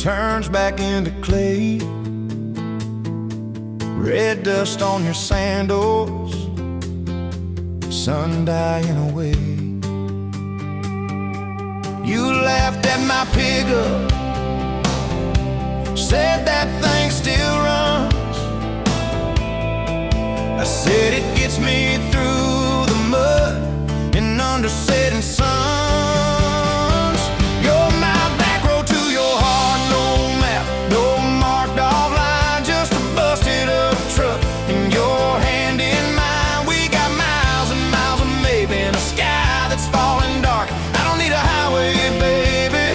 turns back into clay. Red dust on your sandals, sun dying away. You laughed at my pickup, said that thing still runs. I said it gets me through the mud and under setting suns. You're my back road to your heart, no map, no marked off line, just a busted up truck and your hand in mine. We got miles and miles of maybe in a sky that's falling dark. I don't need a highway, baby.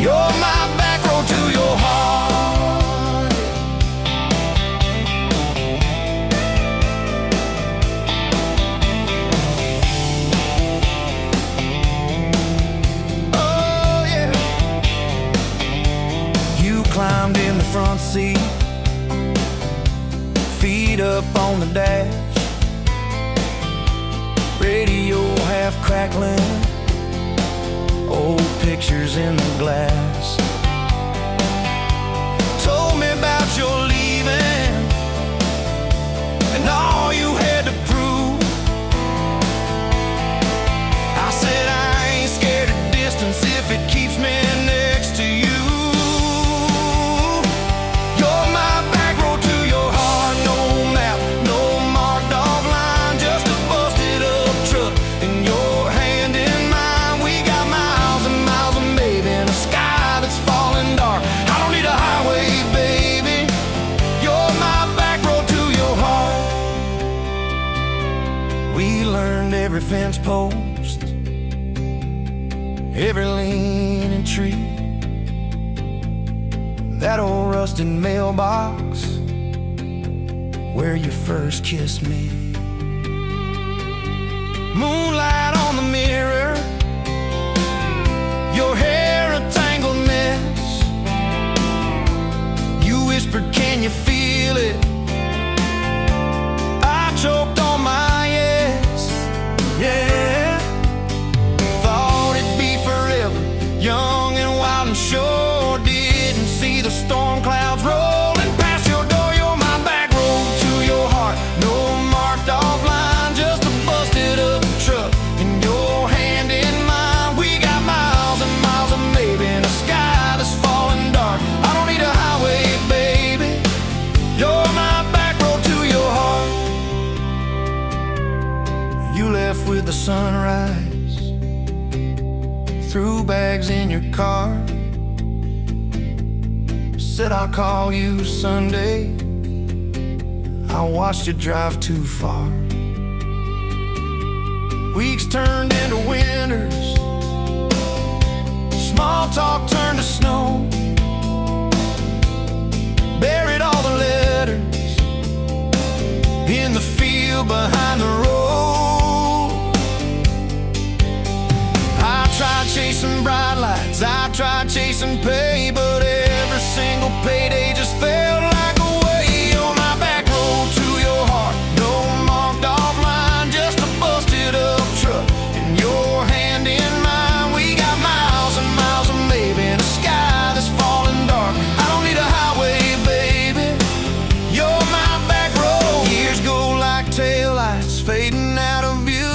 You're my back road to your heart. Climbed in the front seat, feet up on the dash, radio half crackling, old pictures in the glass. Told me about your leaving and all you had to prove. I said I ain't scared of distance if it keeps me next to you. Every fence post, every leaning tree, that old rusted mailbox where you first kissed me. Moonlight on the mirror, your hair a tangled mess. You whispered, can you feel it? I choked on my yes. Yeah, thought it'd be forever, young and wild and sure. Didn't see the storm clouds rolling past your door. You're my back road to your heart, no marked off line, just a busted up truck and your hand in mine. We got miles and miles of maybe in a sky that's falling dark. I don't need a highway, baby. You're my back road to your heart. You left with the sunrise, threw bags in your car, said I'll call you Sunday. I watched you drive too far. Weeks turned into winters, small talk turned to snow. Buried all the letters in the field behind the road. I tried chasing bright lights, I tried chasing pay, but every single payday just felt like a way. On my back road to your heart, no marked off line, just a busted up truck and your hand in mine. We got miles and miles of maybe in a sky that's falling dark. I don't need a highway, baby. You're my back road. Years go like taillights fading out of view.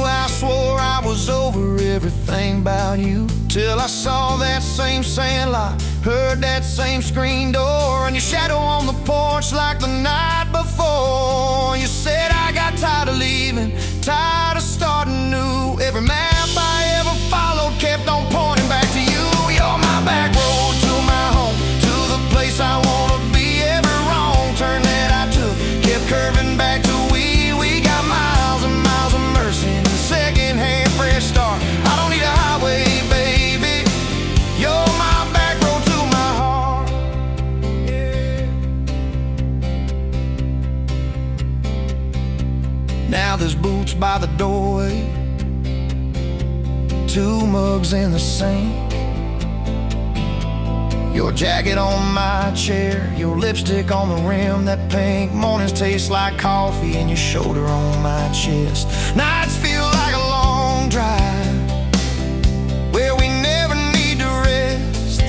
I swore I was over everything about you, till I saw that same sandlot, heard that same screen door, and your shadow on the porch like the night before. You said I got tired of leaving, tired of starting new. Every map I ever followed kept on pointing back to you. You're my back road to my home, to the place I wanna be. Every wrong turn that I took kept curving back to we got miles and miles of mercy and second-hand fresh start. I don't need a highway, baby. You're my back road to my heart. Yeah. Now there's boots by the doorway, 2 mugs in the sink, your jacket on my chair, your lipstick on the rim, that pink. Mornings taste like coffee and your shoulder on my chest. Nights feel like a long drive where we never need to rest.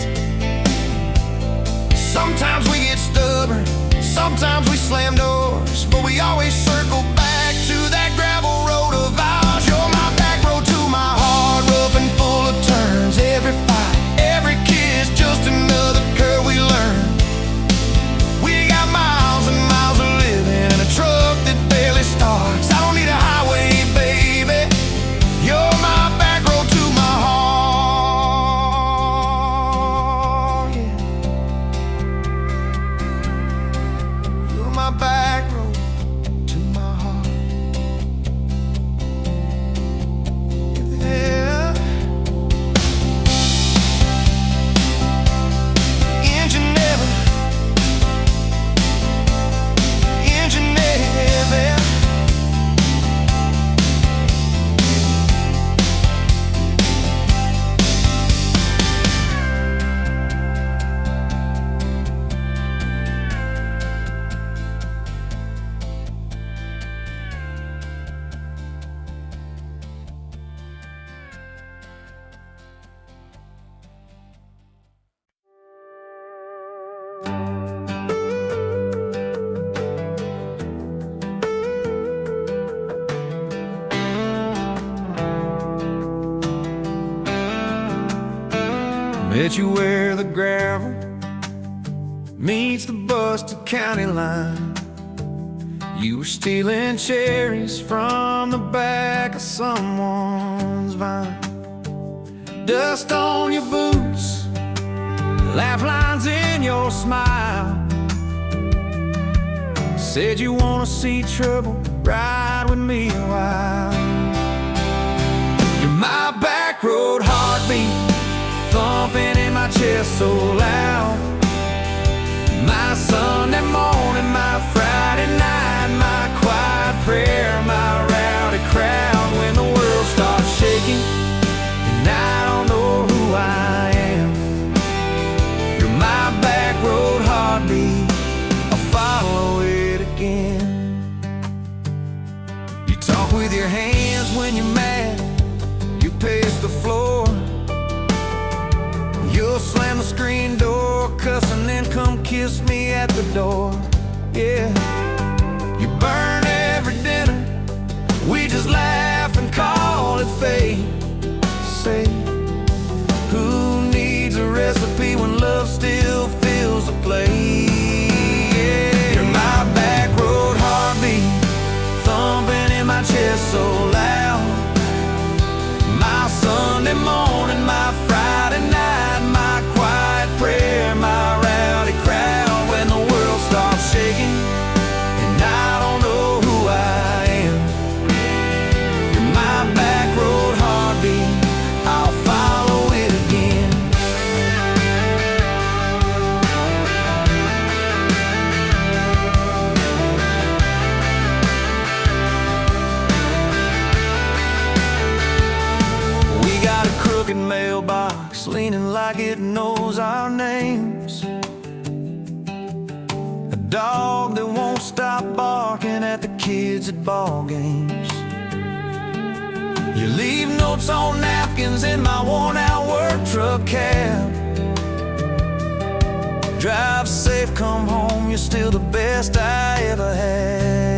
Met you where the gravel meets the Buster County line. You were stealing cherries from the back of someone's vine. Dust on your boots, laugh lines in your smile. Said you wanna see trouble, ride with me a while. You're my back road heartbeat, thumping in my chest so loud. My Sunday morning, my Friday night, my quiet prayer, my rowdy crowd. When the world starts shaking and I don't know who I am, you're my back road heartbeat, I'll follow it again. You talk with your hands when you're mad, you pace the floor. You'll slam the screen door, cuss, and then come kiss me at the door. Yeah, you burn every dinner, we just laugh and call it fate. Say, who needs a recipe when love still fills the plate? Yeah, you're my back road heartbeat, thumping in my chest so loud. My Sunday morning, my Friday night, my quiet prayer, my rowdy crowd. When the world starts shaking and I don't know who I am, you're my back road heartbeat, I'll follow it again. We got a crooked mailbox leaning like it knows our names, a dog that won't stop barking at the kids at ball games. You leave notes on napkins in my worn-out work truck cab. Drive safe, come home, you're still the best I ever had.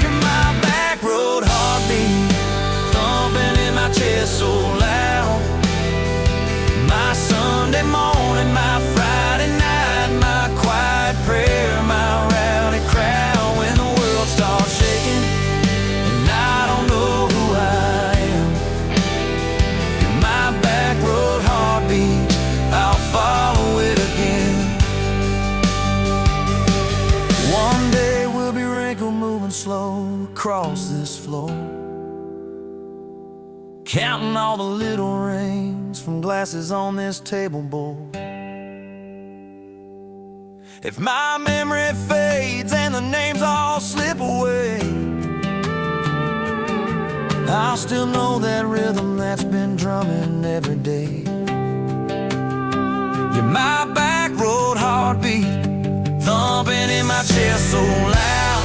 You're my back road heartbeat, thumping in my chest so loud. My Sunday morning, my Friday night, my quiet prayer, my rowdy crowd. When the world starts shaking and I don't know who I am, you're my back road heartbeat, I'll follow it again. One day we'll be wrinkled, moving slow across this floor, counting all the little rings from glasses on this table board. If my memory fades and the names all slip away, I'll still know that rhythm that's been drumming every day. You're my back road heartbeat, thumping in my chest so loud.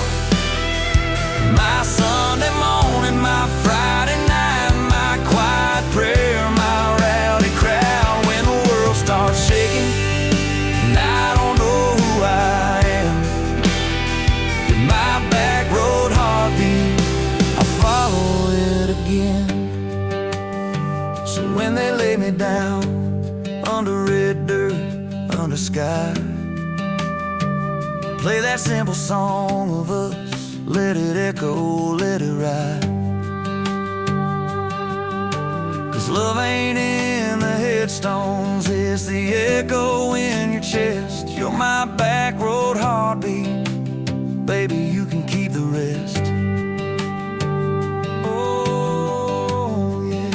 My Sunday morning, my Friday night, my quiet prayer, my rowdy crowd. When the world starts shaking and I don't know who I am, you're my back road heartbeat, I'll follow it again. So when they lay me down under red dirt, under sky, play that simple song of us, let it echo, let it ride. 'Cause love ain't in the headstones, it's the echo in your chest. You're my back road heartbeat, baby, you can keep the rest. Oh, yeah.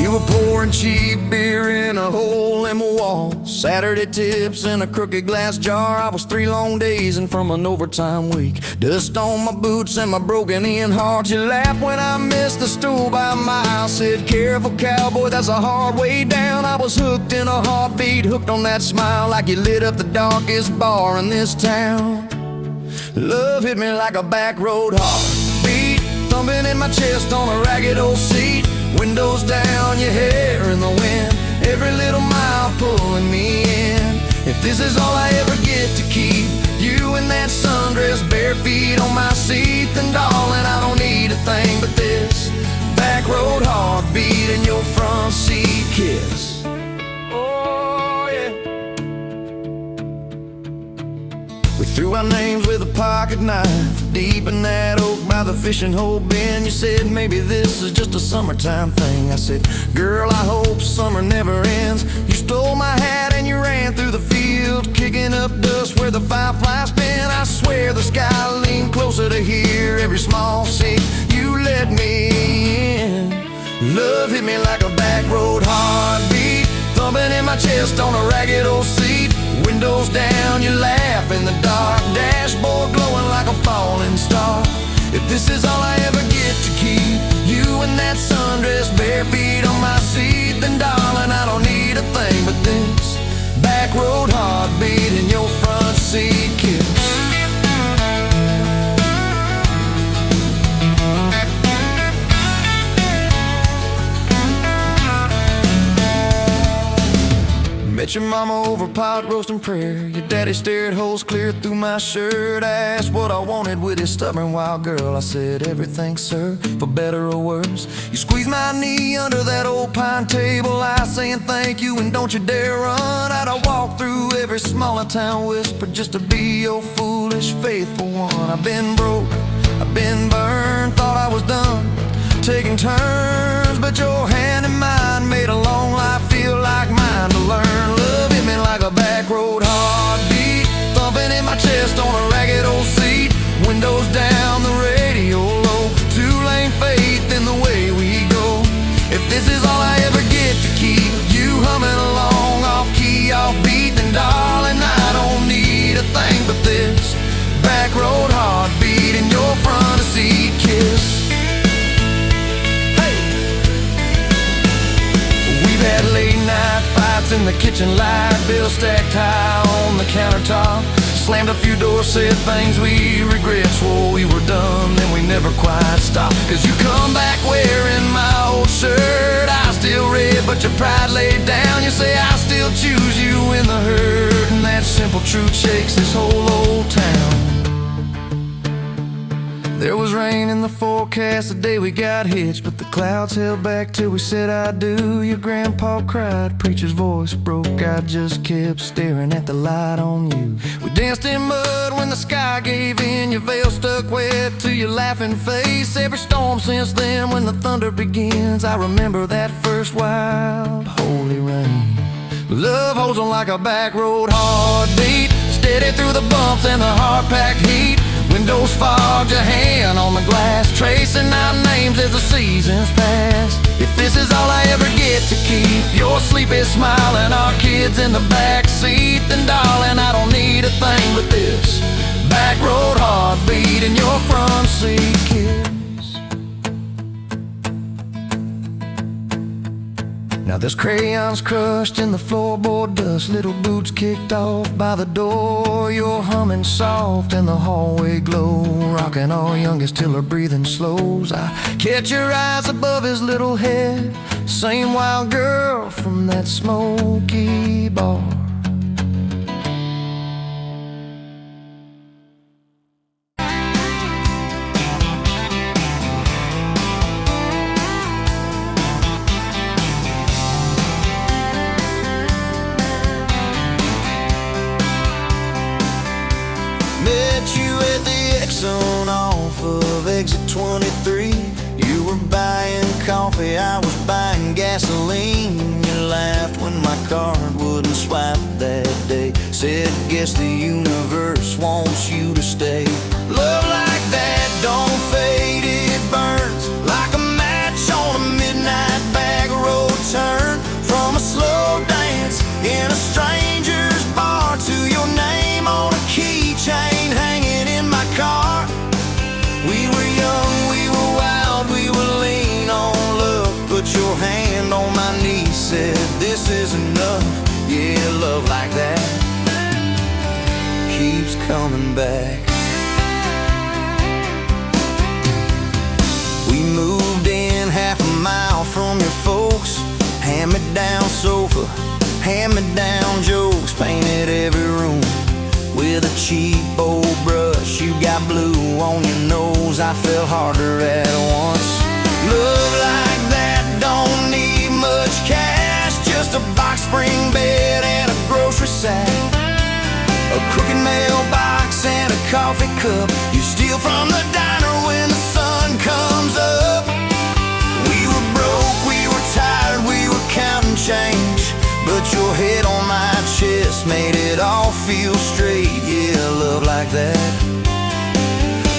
You were pouring cheap beer in a hole in my wall, Saturday tips in a crooked glass jar. I was 3 long days and from an overtime week, dust on my boots and my broken in heart. You laughed when I missed the stool by a mile, said careful cowboy, that's a hard way down. I was hooked in a heartbeat, hooked on that smile, like you lit up the darkest bar in this town. Love hit me like a back road heartbeat, thumping in my chest on a ragged old seat. Windows down, your hair in the wind, every little mile pulling me in. If this is all I ever get to keep, you in that sundress, bare feet on my seat, then darling, I don't need a thing but this back road heartbeat and your front seat kiss. Oh yeah. We threw our names with a pocket knife deep in that oak by the fishing hole bin. You said maybe this is just a summertime thing. I said, girl, I hope summer never ends. You stole my hat and you ran through the field, kicking up dust where the fireflies spin. I swear the sky leaned closer to hear every small seat you let me in. Love hit me like a back road heartbeat, thumping in my chest on a ragged old seat. Windows down, you laugh in the dark, dashboard glowing like a falling star. If this is all I ever get to keep, you in that sundress, bare feet on my seat, then darling, I don't need a thing but this back road heartbeat and your front seat kiss. Met your mama over pot roast and prayer. Your daddy stared holes clear through my shirt. Asked what I wanted with his stubborn wild girl. I said everything, sir, for better or worse. You squeezed my knee under that old pine table, I saying thank you and don't you dare run. I'd walk through every smaller town whisper just to be your foolish faithful one. I've been broke, I've been burned, thought I was done taking turns, but your hand in mine made a long life feel like mine to learn. Love hit me like a back road heartbeat, thumping in my chest on a ragged old seat. Windows down, the radio low, two-lane faith in the way we go. If this is all I ever get to keep, you humming along off key, off beat, then darling, I don't need a thing but this back road heartbeat and your front seat kiss. Had late night fights in the kitchen light, bills stacked high on the countertop. Slammed a few doors, said things we regret, swore we were done, then we never quite stopped. Cause you come back wearing my old shirt, I still red but your pride laid down. You say I still choose you in the hurt, and that simple truth shakes this whole old town. There was rain in the forecast the day we got hitched, but the clouds held back till we said I do. Your grandpa cried, preacher's voice broke, I just kept staring at the light on you. We danced in mud when the sky gave in, your veil stuck wet to your laughing face. Every storm since then when the thunder begins, I remember that first wild holy rain. Love holds on like a back road heartbeat, steady through the bumps and the hard-packed heat. Windows fogged, your hand on the glass, tracing out names as the seasons pass. If this is all I ever get to keep, your sleepy smile and our kids in the back seat, then darling, I don't need a thing but this back road heartbeat and your front seat kiss. Now there's crayons crushed in the floorboard dust, little boots kicked off by the door. You're humming soft in the hallway glow, rocking our youngest till her breathing slows. I catch your eyes above his little head, same wild girl from that smoky bar. Off of exit 23, you were buying coffee, I was buying gasoline. You laughed when my card wouldn't swipe that day, said guess the universe wants you to stay. Love like that don't fade, it burns like a match on a midnight back road turn. From a slow dance in a stranger's bar to your name on a keychain hanging in my car. We were young, we were wild, we were lean on love. Put your hand on my knee, said this is enough. Yeah, love like that keeps coming back. hand-me-down sofa, hand-me-down jokes, painted every room with a cheap old brush. You got blue on your nose, I fell harder at once. Love like that don't need much cash, just a box spring bed and a grocery sack, a crooked mailbox and a coffee cup. You steal from the diner when the sun comes up. We were broke, we were tired, we were counting change, but your head on my chest made it all feel straight. Yeah, love like that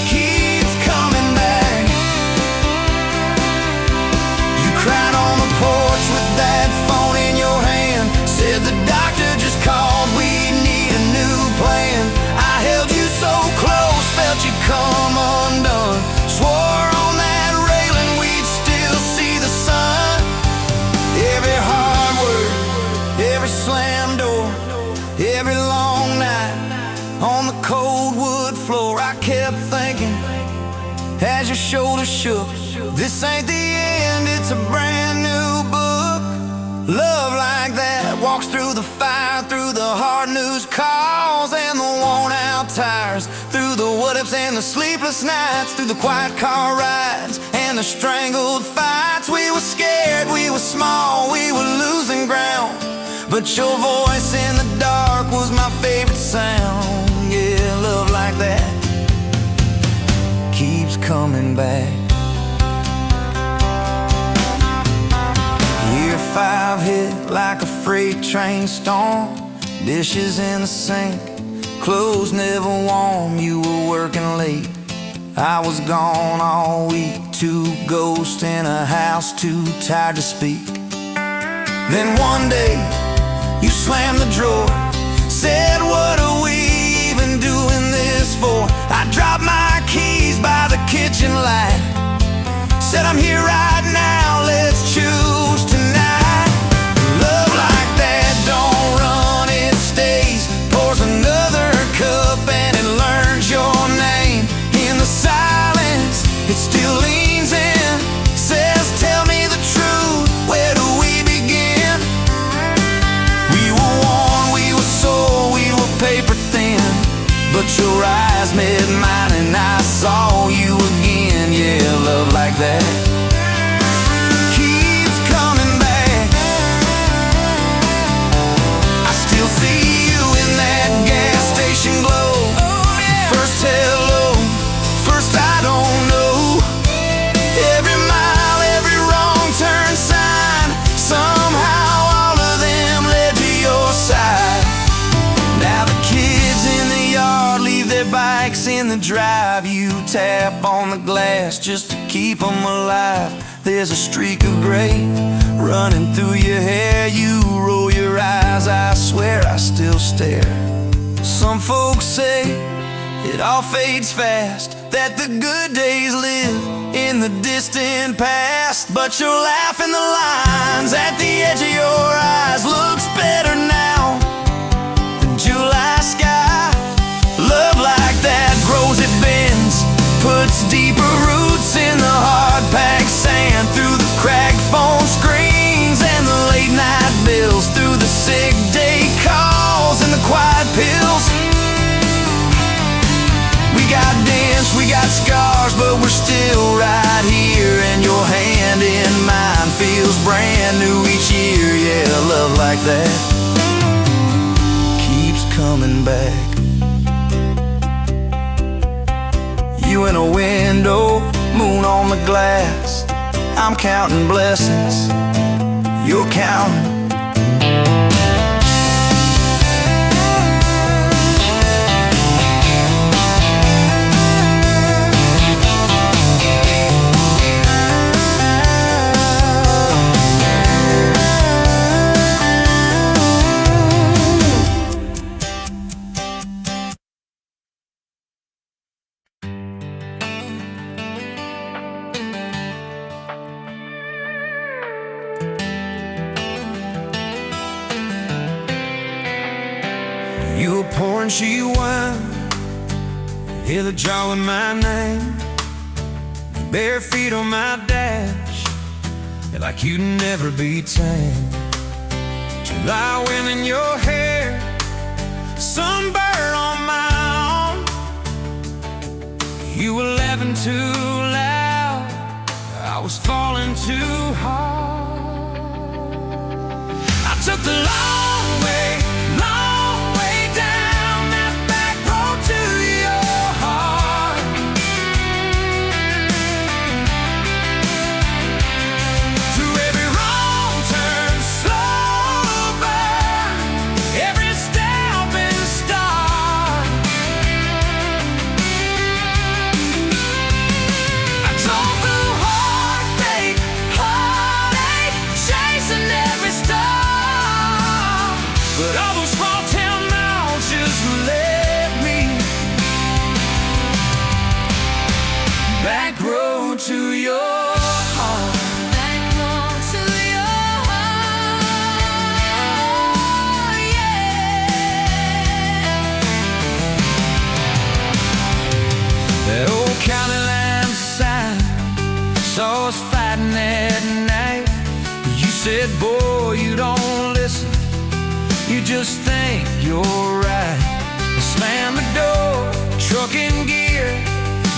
keeps coming back. You cried on the porch with that phone in your hand, said the doctor just called, we need a new plan. I held you so close, felt you come undone, swore on that railing we'd still see the sun. Every hard word, every slam door, every long night on the cold wood floor, I kept thinking as your shoulders shook, this ain't the end, it's a brand new book. Love like that walks through the fire, through the hard news calls and the worn out tires, through the what ifs and the sleepless nights, through the quiet car rides and the strangled fights. We were scared, we were small, we were losing ground, but your voice in the dark was my favorite sound. Yeah, love like that keeps coming back. Year 5 hit like a freight train storm, dishes in the sink, clothes never warm. You were working late, I was gone all week, 2 ghosts in a house too tired to speak. Then one day you slammed the drawer, said what are we even doing this for? I dropped my keys by the kitchen light, said I'm here right now, let's choose tonight. Love like that don't run, it stays, pours another cup and it learns your name. In the silence it still leans in, says tell me the truth, where do we begin? We were worn, we were sore, we were paper thin, but your eyes met mine and I saw you again. Yeah, love like that keeps coming back. I still see you in that gas station glow. First hello, first I don't know. Every mile, every wrong turn sign, somehow all of them led to your side. Now the kids in the yard leave their bikes in the drive. You tap on the glass just to keep them alive. There's a streak of gray running through your hair. You roll your eyes, I swear I still stare. Some folks say it all fades fast, that the good days live in the distant past, but your laugh in the lines at the edge of your eyes looks better now than July sky. Love like that grows, it bends, puts deeper roots in the hard-packed sand, through the cracked phone screens and the late-night bills, through the sick day calls and the quiet pills. We got dents, we got scars, but we're still right here, and your hand in mine feels brand new each year. Yeah, love like that keeps coming back. You in a window, moon on the glass, I'm counting blessings, you're counting. You were pouring cheap wine, hear the jar with my name, bare feet on my dash, like you'd never be tamed. lie wind in your hair, sunburn on my arm. You were laughing too loud, I was falling too hard. I took the long way down that back road to your heart. Through every wrong turn, slow burn, every step and start. I drove through heartbreak, heartache, chasing every star. But all those small town miles just led me back road to your heart. Back road to your heart, yeah. That old county line sign saw us fighting at night. You said, boy, you don't listen, you just think you're right. I slammed the door, truck in gear,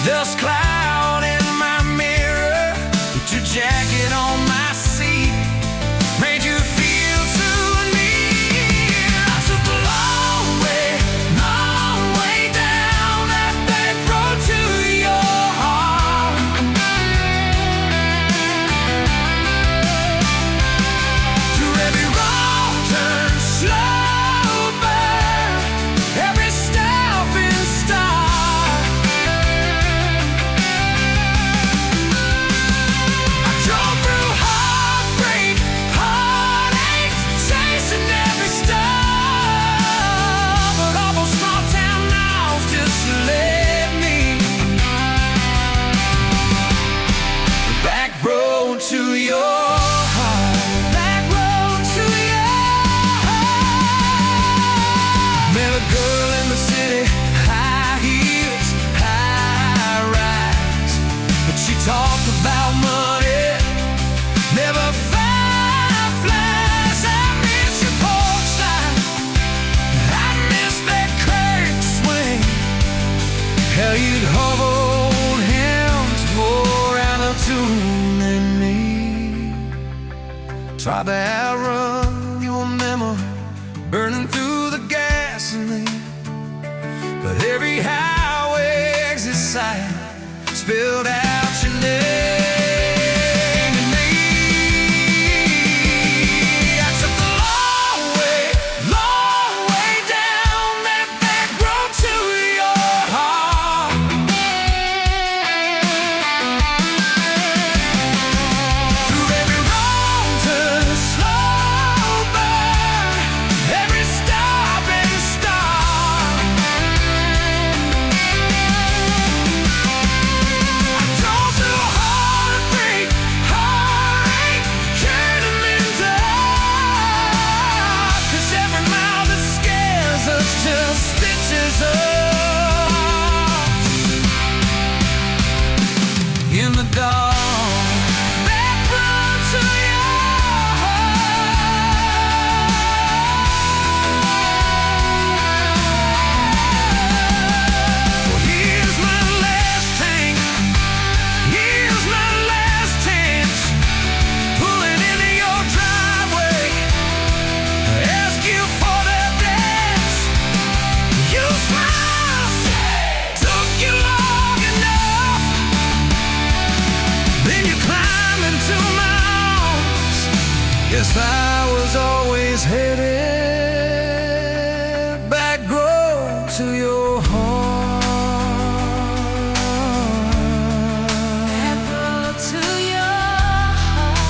dust cloud in my mirror. Put your jacket on my seat, made you feel too near. I took the long way down that back road to your heart. Through every wrong turn, slow burn, every step and start. I drove through heartbreak, heartache, chasing every star. But all those small town miles just led me back road to your heart. Back road to your heart. Met a girl in the city, high heels, high rise. But she talked about money, never fireflies. I miss your porch light, I miss that curtain swing. How you'd hold hands more out of tune than me. Tried to outrun your memory, burning through the gasoline. But every highway exit sign spilled out your name to me. I took the long way down that back road to your heart. Through every wrong turn, slow burn, every stop and start. I drove through heartbreak, heartache, turning in dark. 'Cause every mile that scares us just stitches us in the dark. Back road to your heart. Well, here's my last tank, here's my last chance, pulling into your driveway, ask you for that dance. You smiled, took you long enough, then you climbed into my arms. Guess I was always headed back road to your heart. Back road to your heart.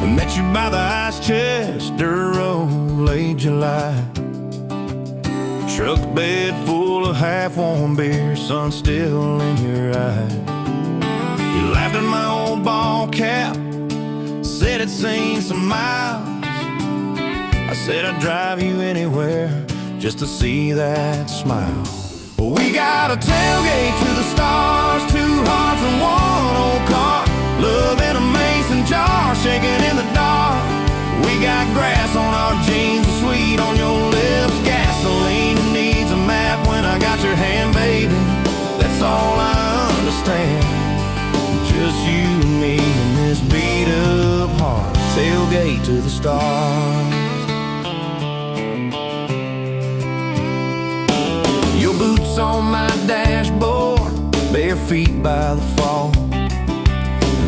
We met you by the ice chest, dirt road, late July. Truck bed full of half-warm beer, sun still in your eye. You laughed at my old ball cap, said it's seen some miles. I said I'd drive you anywhere just to see that smile. We got a tailgate to the stars, two hearts and one old car. Love in a mason jar, shaking in the dark. We got grass on our jeans, sweet on your lips, gasoline who needs a map when I got your hand, baby. That's all I understand. Just you and me and this beat up heart. Tailgate to the stars. Your boots on my dashboard, bare feet by the fall.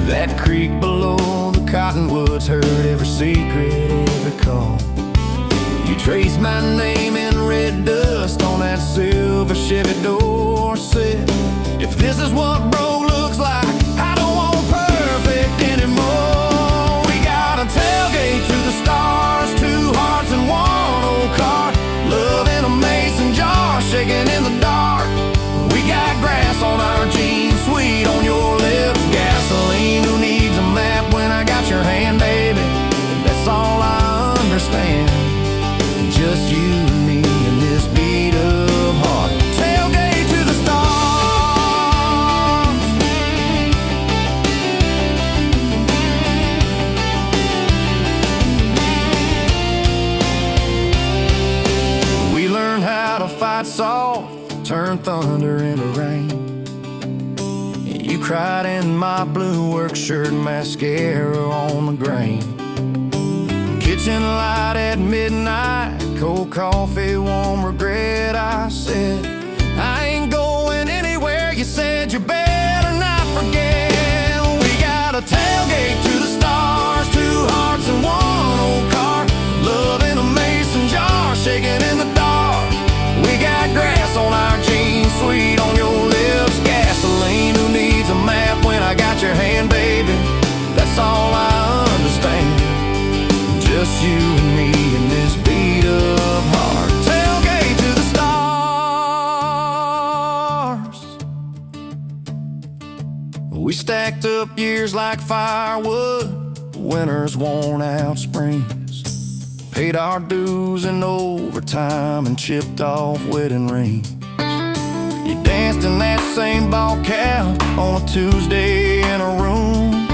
That creek below the cottonwoods heard every secret, every call. You traced my name in red dust on that silver Chevy Dorset. If this is what broke looks like, I don't want perfect anymore. We got a tailgate to the stars, two hearts and one old car. Love in a mason jar, shaking in the dark. We got grass on our jeans, sweet on your lips, gasoline who needs a map when I got your hand, baby. That's all I understand. Just you and me and this beat up heart. Tailgate to the stars. We learned how to fight soft, turn thunder into rain. You cried in my blue work shirt, mascara on the grain. Kitchen light at midnight, cold coffee, warm regret. I said, I ain't going anywhere. You said you better not forget. We got a tailgate to the stars, two hearts and one old car. Love in a mason jar, shaking in the dark. We got grass on our jeans, sweet on your lips, gasoline who needs a map when I got your hand, baby. That's all I understand. Just you and me and this beat up heart. Tailgate to the stars. We stacked up years like firewood, winters worn out springs. Paid our dues in overtime and chipped off wedding rings. You danced in that same ball cap on a Tuesday in a room.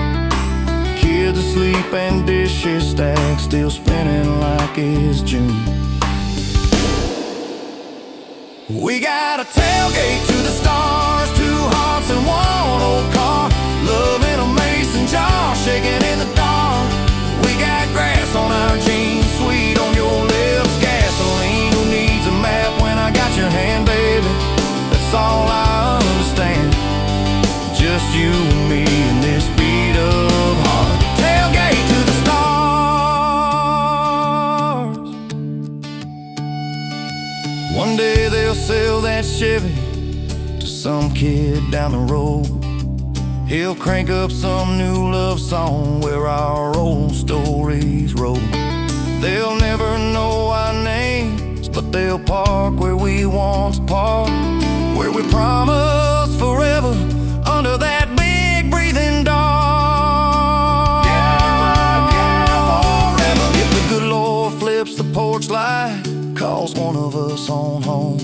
Kids asleep and dishes stacked, still spinning like it's June. We got a tailgate to the stars, two hearts and one old car. Love in a mason jar, shaking in the dark. We got grass on our jeans, sweet on your lips, gasoline who needs a map when I got your hand, baby. That's all I understand. Just you and me and this beat up heart. Tailgate to the stars. One day they'll sell that Chevy to some kid down the road. He'll crank up some new love song where our old stories roll. They'll never know our names, but they'll park where we once parked, where we promised forever under that big breathing dog. Yeah, forever. If the good Lord flips the porch light, calls one of us on home,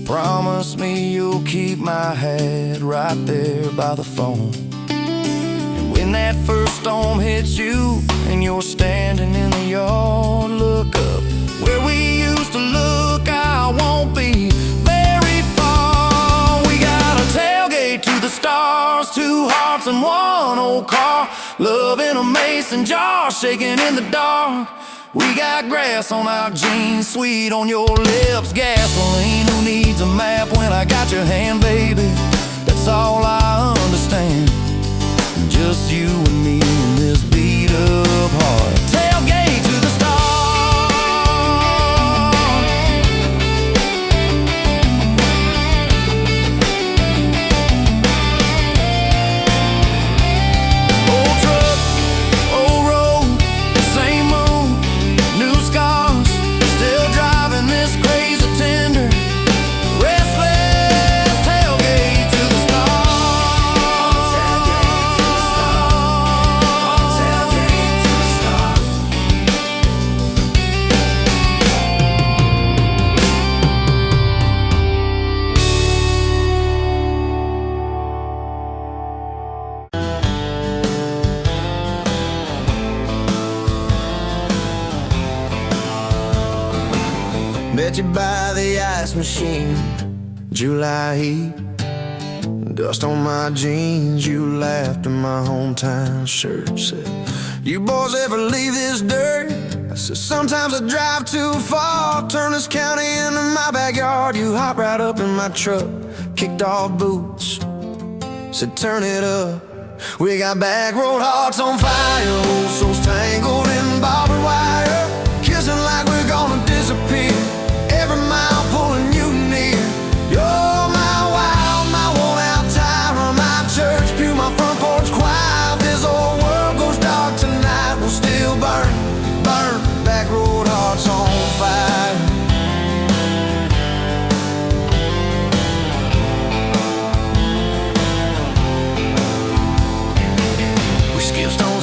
promise me you'll keep my hat right there by the phone. And when that first storm hits you and you're standing in the yard, look up where we used to look. I won't be very far. We got a tailgate to the stars, two hearts and one old car. Love in a mason jar, shaking in the dark. We got grass on our jeans, sweet on your lips, gasoline who needs a map when I got your hand, baby. That's all I understand. Just you and me in this beat up heart. Tailgate to the stars. Old truck, old road. Met you by the ice machine, July heat, dust on my jeans. You laughed in my hometown shirt. Said, you boys ever leave this dirt? I said, sometimes I drive too far. Turn this county into my backyard. You hopped right up in my truck, kicked off boots, said turn it up. We got back road hearts on fire, old souls tangled in barbed wire, kissing like we're gonna disappear, every mile pulling you near. You're my wild, my worn out tire, my church pew, my front porch choir. If this old world goes dark tonight, we'll still burn, burn, back road hearts on fire.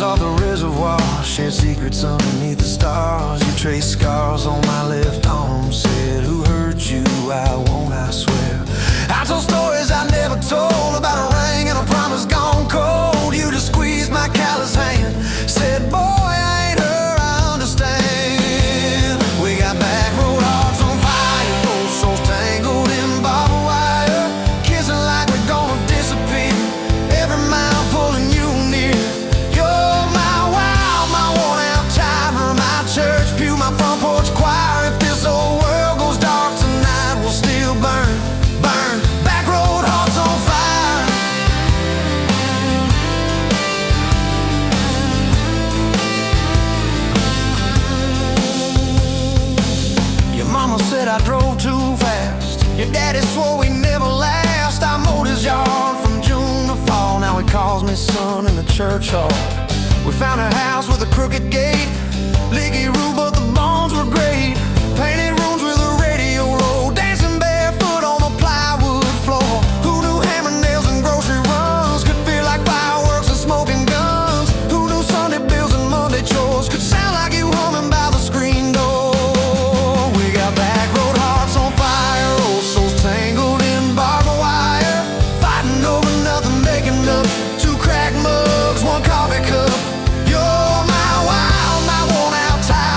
Off the reservoir, shared secrets underneath the stars. You traced scars on my left arm, said who hurt you, I won't, I swear. I told stories I never told, about a ring and a promise gone cold. You just squeezed my callous hand, said boy I ain't her, I understand. We got back road hearts on fire, old souls tangled in barbed wire, kissing like we're gonna disappear, every mile pulling you near. Church pew, my front porch choir. If this old world goes dark tonight, we'll still burn, burn, back road hearts on fire. Your mama said I drove too fast, your daddy swore we never last. I mowed his yard from June to fall, now he calls me son in the church hall. We found a house with a crooked gate, leaky roof, but the bones were great. Painted rooms with a radio low, dancing barefoot on the plywood floor. Who knew hammer nails and grocery runs could feel like fireworks and smoking guns? Who knew Sunday bills and Monday chores could sound like you humming by the screen door? We got back road hearts on fire, old souls tangled in barbed wire, fighting over nothing, making up two cracked mugs, one coffee cup.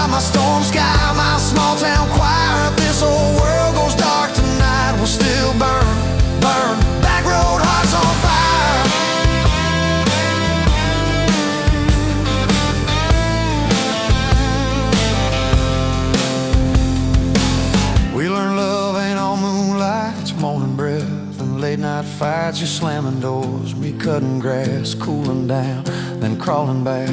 My storm sky, my small town choir. If this old world goes dark tonight, we'll still burn, burn, back road hearts on fire. We learned love ain't all moonlight, it's morning breath and late night fights. You slamming doors, me cutting grass, cooling down, then crawling back.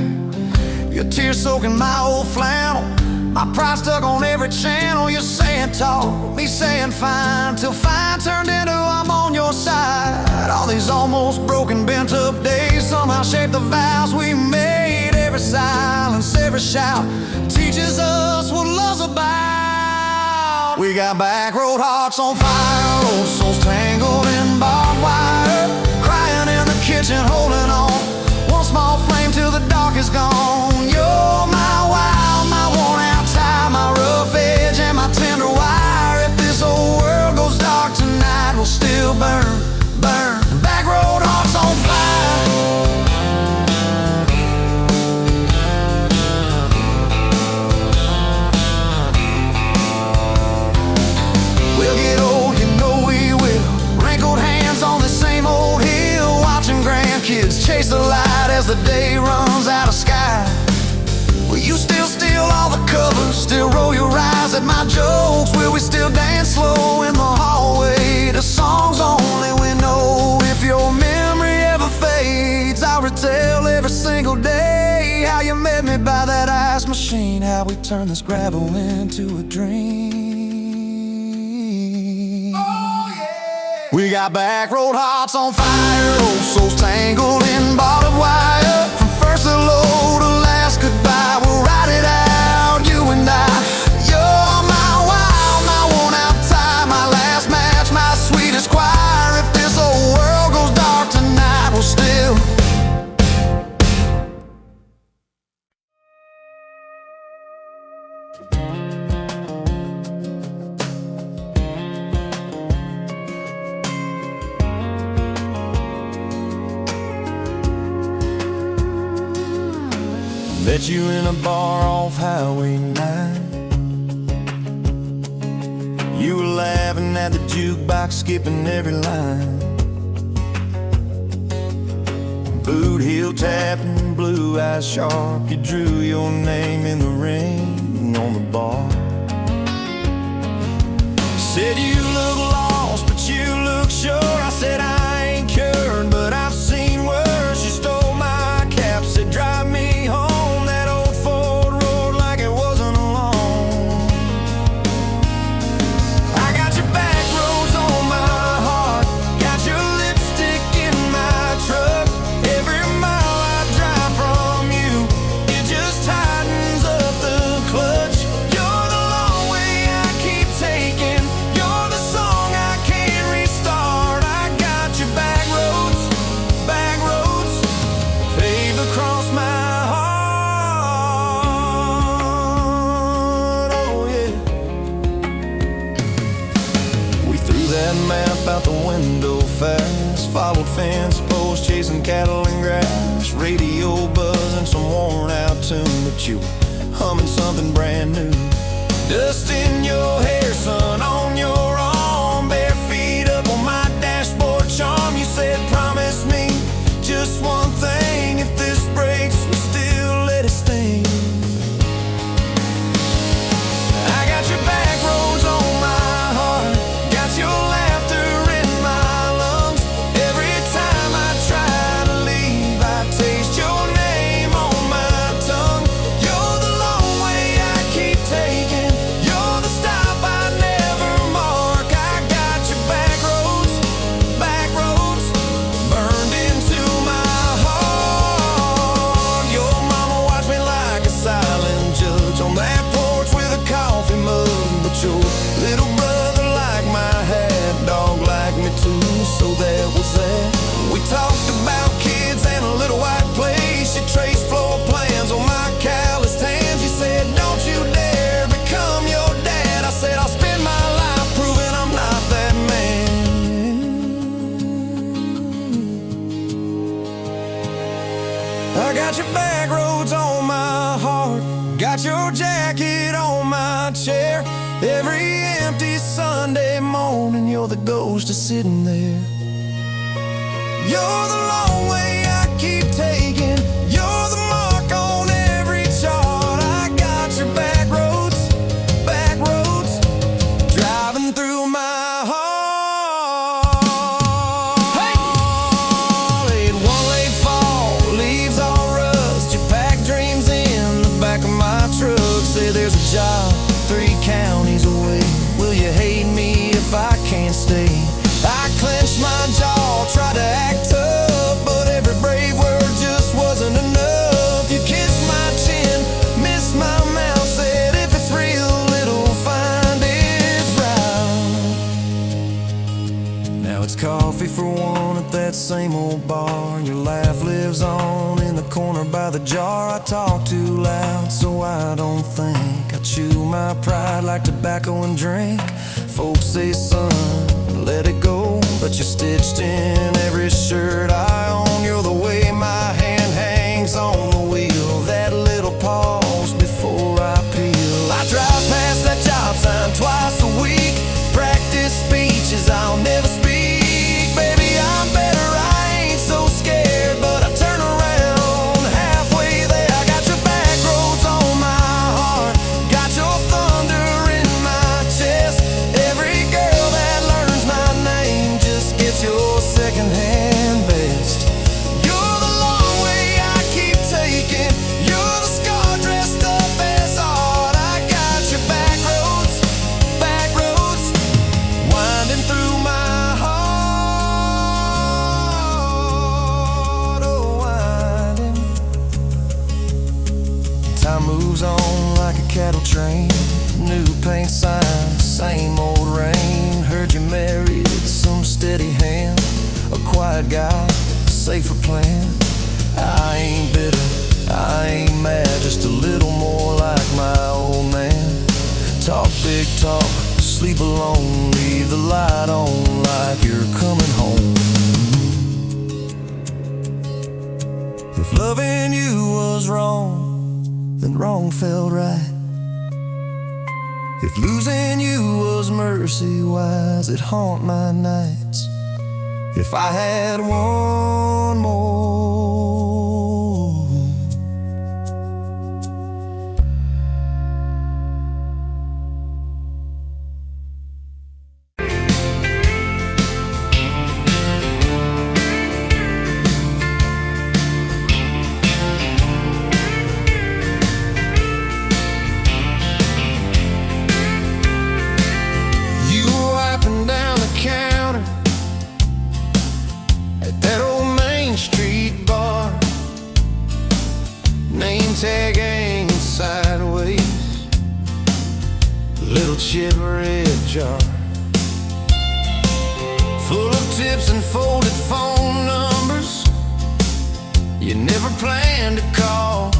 Your tears soaking my old flannel, my pride stuck on every channel. You're saying talk, me saying fine, till fine turned into I'm on your side. All these almost broken, bent up days somehow shaped the vows we made. Every silence, every shout teaches us what love's about. We got back road hearts on fire, old souls tangled in barbed wire, crying in the kitchen, holding on. One small flame till the dark is gone. You're my wild, my worn out tire, my rough edge and my tender wire. If this old world goes dark tonight, we'll still burn, burn, back road hearts on fire. We'll get old, you know we will, wrinkled hands on the same old hill, watching grandkids chase the light as the day runs out of sky. Will you still steal all the covers, still roll your eyes at my jokes? Will we still dance slow in the hallway to songs only we know? If your memory ever fades, I'll retell every single day how you met me by that ice machine, how we turned this gravel into a dream. Oh, yeah. We got back road hearts on fire, old souls tangled in barbed wire. From first hello to last goodbye, we'll ride it out, you and I. You're my wild, my worn out tire, my last match, my sweetest choir. If this old world goes dark tonight, we'll still. Met you in a bar off Highway 9. You were laughing at the jukebox, skipping every line. Boot heel tapping, blue eyes sharp. You drew your name in the ring on the bar. Said you look lost, but you look sure. I said I ain't cured, but I've seen worse. You stole my cap, said drive me home. That old Ford roared like it wasn't alone. I got your back roads on my heart, got your lipstick in my truck. Every mile I drive from you, it just tightens up the clutch. You're the long way I keep taking. You're the song I can't restart. I got your back roads paved across my heart. Oh yeah. We threw that map out the window fast, followed fence posts, chasing cattle and grass, radio buzzing some worn out tune, but you were humming something brand new. Dust in your hair, sun on your arm, bare feet up on my dashboard charm. You said promise me just one thing, if this breaks you still let it sting. I got your back roads on my heart, got your laughter in my lungs. Every time I try to leave, I taste your name on my tongue. You're the long way I keep taking. You're the stop I never mark. I got your back roads burned into my heart. Your mama watched me like a silent judge on that porch with a coffee mug, but your little brother liked my hat, dog liked me too, so that was that. We talked about kids and a little white place. You traced floor plans on my calloused hands. You said don't you dare become your dad. I said I'll spend my life proving I'm not that man. I got your back roads on my heart, got your jacket on my chair. Every empty Sunday morning, you're the ghost of sitting there. You're the long way I keep taking. You're the mark on every chart. I got your back roads driving through my heart. Hey! Laid one late fall, leaves all rust. You pack dreams in the back of my truck. Say there's a job 3 counties away. Will you hate me if I can't stay? I clenched my jaw, tried to act tough, but every brave word just wasn't enough. You kissed my chin, missed my mouth, said if it's real, it'll find its route. Now it's coffee for one at that same old bar. Your laugh lives on in the corner by the jar. I talk too loud, so I don't think. I chew my pride like tobacco and drink. Folks say, son, let it go, but you're stitched in every shirt I own. You're the way my hand hangs on the wheel, that little pause before I peel. I drive past that job sign twice a week, practice speeches I'll never speak. Baby, I'm better, I ain't so scared, but I turn around halfway there. I got your back roads on my heart, got your thunder in my chest. Every girl that learns my name just gets your secondhand best. You're the long way I keep taking. You're the scar dressed up as art. I got your back roads winding through my heart. Oh, winding. Time moves on like a cattle train, new paint signs, same old rain. Heard you married some steady hand, a quiet guy, safer plan. I ain't bitter, I ain't mad, just a little more like my old man. Talk big talk, sleep alone, leave the light on like you're coming home. If loving you was wrong, then wrong felt right. If If losing you was mercy, why's it haunt my nights? If I had one more, You were wiping down the counter at that old Main Street bar, name tag hanging sideways, little chip red jar full of tips and folded phone numbers you never planned to call.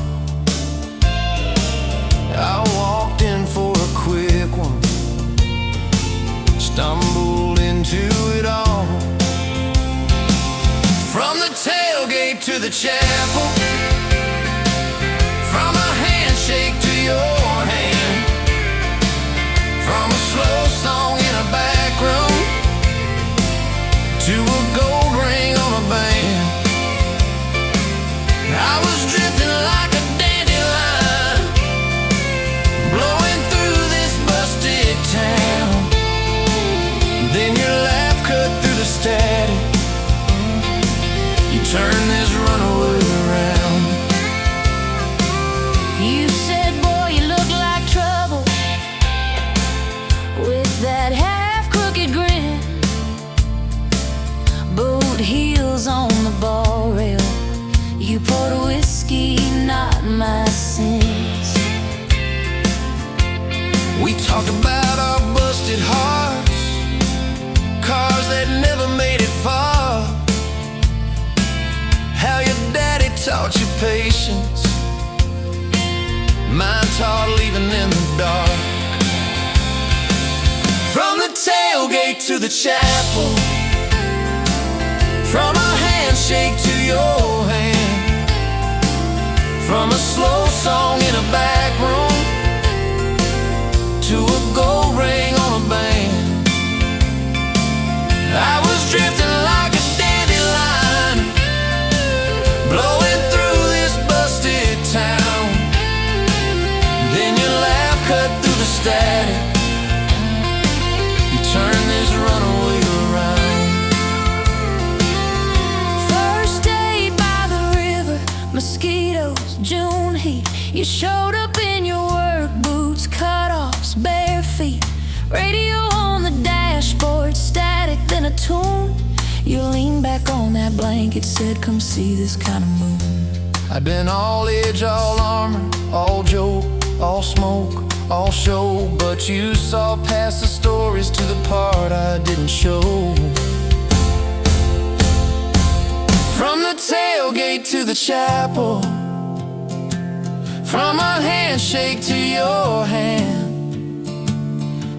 I walked in for a quick one, stumbled into it all. From the tailgate to the chapel, from a handshake to your hand, from a slow song in a back room to a gold ring on a band. I was drifting like a dandelion, blowing through this busted town. Then your laugh cut through the static, you turn this runaway around. You said, boy, you look like trouble, with that half-crooked grin, boot heels on the bar rail. You poured whiskey, not my sins. We talked about our busted hearts, cars that never made it far, how your daddy taught you patience, mine taught leaving in the dark. From the tailgate to the chapel, from a handshake to your hand, from a slow song in a back room to a gold ring on a band. I was drifting like a dandelion, blowing through this busted town. Then your laugh cut through the static, you turn this runaway around. First day by the river, mosquitoes, June heat. You showed up in your work boots, cut-offs, bare feet, radio on the dashboard, static, then a tune. You leaned back on that blanket, said, come see this kind of moon. I've been all edge, all armor, all joke, all smoke, all show, but you saw past the stories to the part I didn't show. From the tailgate to the chapel, from a handshake to your hand,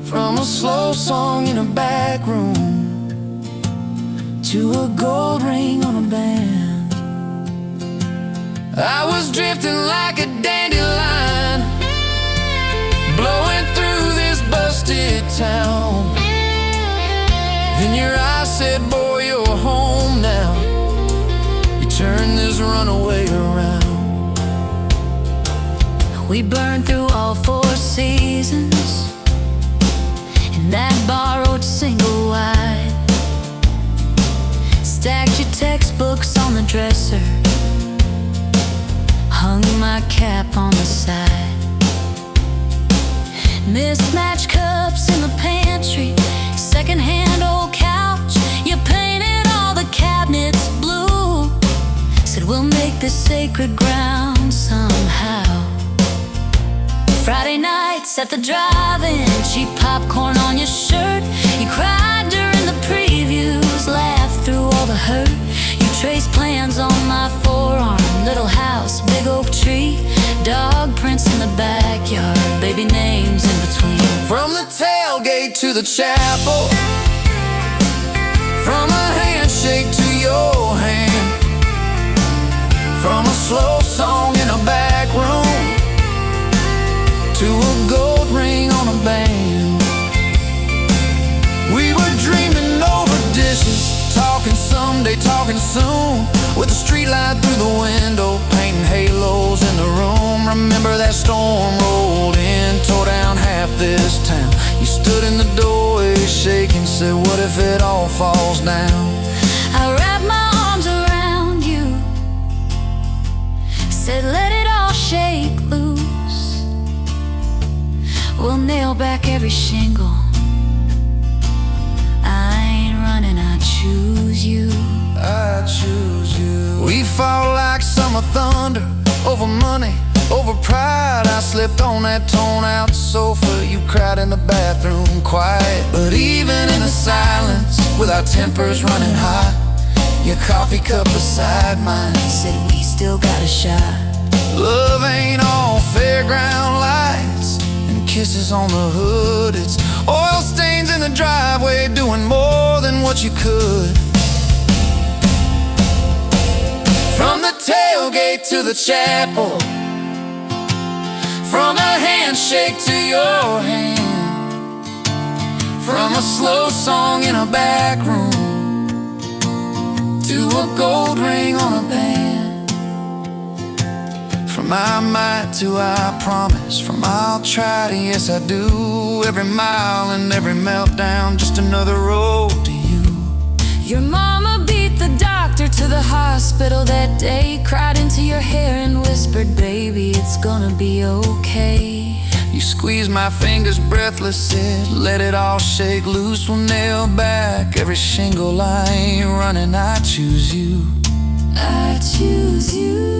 from a slow song in a back room to a gold ring on a band. I was drifting like a dandelion, blowing through this busted town. Then your eyes said, boy, you're home now. You turned this runaway around. We burned through all 4 seasons in that borrowed single wide. Stacked your textbooks on the dresser, hung my cap on the side. Mismatched cups in the pantry, secondhand old couch. You painted all the cabinets blue, said we'll make this sacred ground somehow. Friday nights at the drive-in, cheap popcorn on your shirt. You cried during the previews, laughed through all the hurt. You traced plans on my forearm, little house, big oak tree, dog prints in the backyard, baby names in between. From the tailgate to the chapel, from a handshake to your hand, from a slow song in a back room to a gold ring on a band. talking soon, with a street light through the window, painting halos in the room. Remember that storm rolled in, tore down half this town. You stood in the doorway shaking, said, what if it all falls down? I wrapped my arms around you, said let it all shake loose. We'll nail back every shingle. I ain't running, I choose you. I choose you. We fought like summer thunder, over money, over pride. I slipped on that torn-out sofa, you cried in the bathroom quiet. But even in the silence, with our tempers running hot, your coffee cup beside mine said we still got a shot. Love ain't all fairground lights and kisses on the hood. It's oil stains in the driveway, doing more than what you could. From the tailgate to the chapel, from a handshake to your hand, from a slow song in a back room to a gold ring on a band. From I might to I promise, from I'll try to yes I do. Every mile and every meltdown, just another road to you. Your mama beat the doctor to the hospital that day, cried into your hair and whispered, baby, it's gonna be okay. You squeezed my fingers breathless, said, let it all shake loose. We'll nail back every shingle. I ain't running, I choose you. I choose you.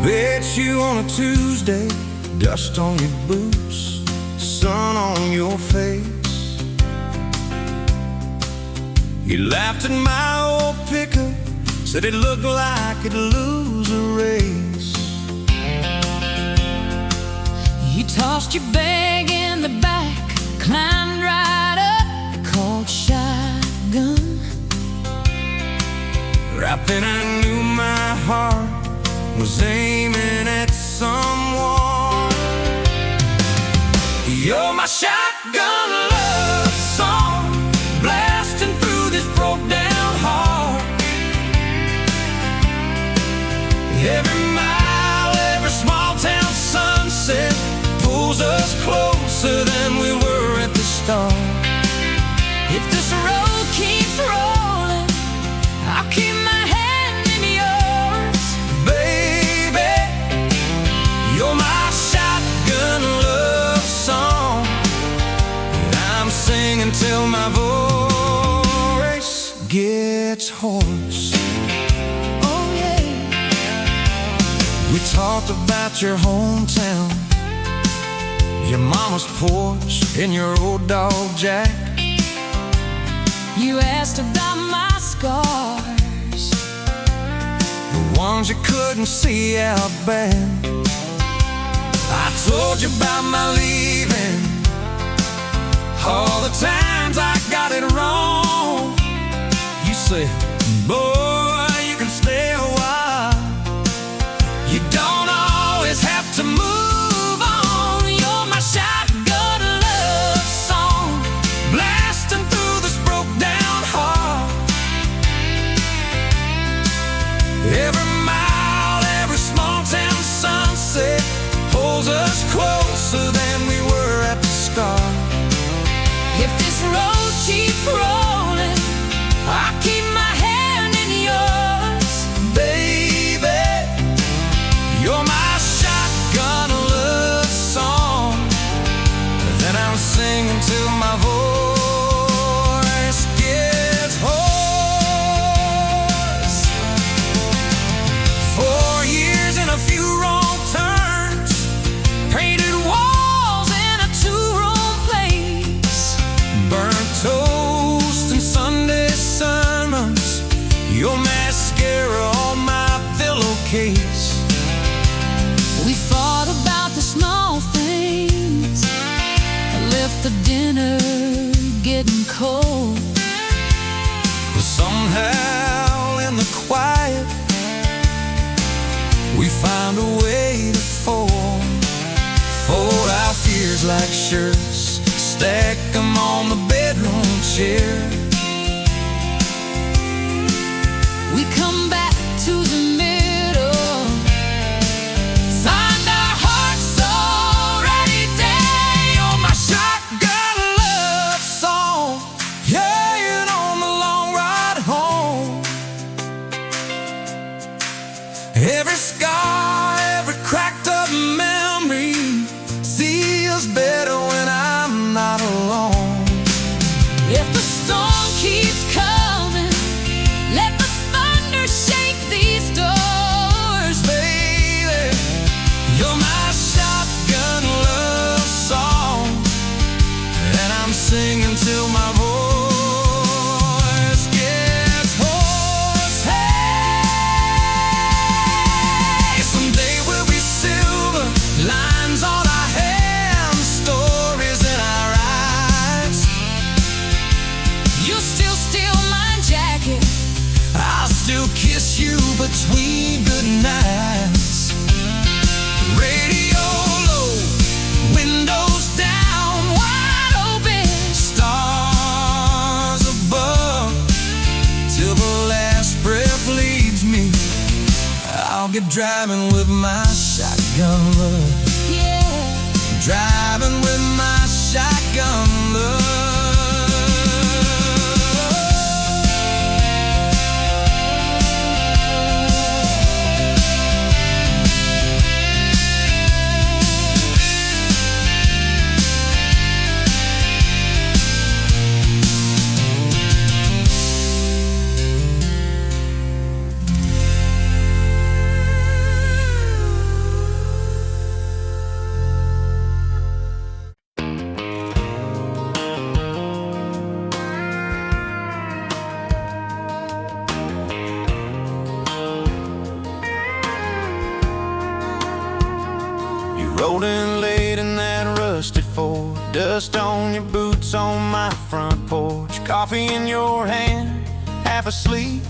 Bet you on a Tuesday, dust on your boots, sun on your face. You laughed at my old pickup, said it looked like it'd lose a race. You tossed your bag in the back, climbed right up, called shotgun. Right then I knew my heart was aiming at someone. You're my shotgun love song, blasting through this broke down heart. Every mile, every small town sunset pulls us closer than we were at the start. If this road keeps rolling, I'll keep my hand in yours. Baby, you're my shotgun love song, and I'm singing till my voice gets hoarse. Oh yeah. We talked about your hometown, your mama's porch, and your old dog Jack. You asked about my scars, The ones you couldn't see out back. I told you about my leaving, all the times I got it wrong. You said, boy, you can stay a while, you don't always have to move on. You're my shotgun love song, blasting through this broke down heart. Every mile, every small town sunset pulls us closer than we were at the start. if this road keeps rolling, I'll keep my hand in getting cold. But somehow in the quiet we find a way to fold our fears like shirts, stack them on the bedroom chair. We come back to the middle, find our hearts already dead. On my shotgun love song, yeah, on the long ride home. Every scar, every cracked up memory feels better when I'm not alone. If the storm keeps coming, let the thunder shake these doors. Baby, you're my shotgun love song, and I'm singing till my voice gets hoarse. Hey, someday we'll be silver, lines on our hands, stories in our eyes. You still steal my jacket, I'll still kiss you between good nights. Radio low, windows down, wide open. stars above. Till the last breath leaves me, I'll get driving with my shotgun love. Yeah, Driving with my shotgun love. Rolling late in that rusted Ford, dust on your boots on my front porch, coffee in your hand, half asleep.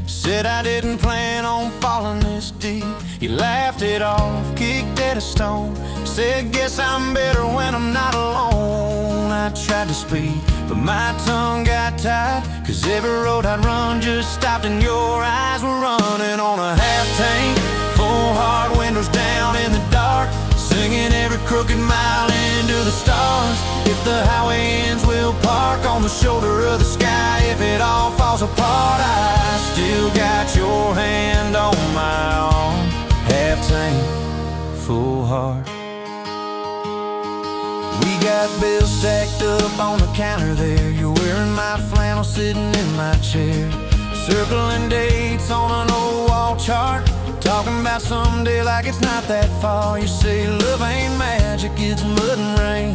Said I didn't plan on falling this deep. You laughed it off, kicked at a stone, said guess I'm better when I'm not alone. I tried to speak, but my tongue got tied, 'cause every road I'd run just stopped and your eyes were running on a half tank, full hard windows down in the dark, singing every crooked mile into the stars. If the highway ends, we'll park on the shoulder of the sky. If it all falls apart, I still got your hand on my arm. Half tank, full heart. We got bills stacked up on the counter there. You're wearing my flannel, sitting in my chair, circling dates on an old wall chart, talking about someday like it's not that far. You say love ain't magic, it's mud and rain.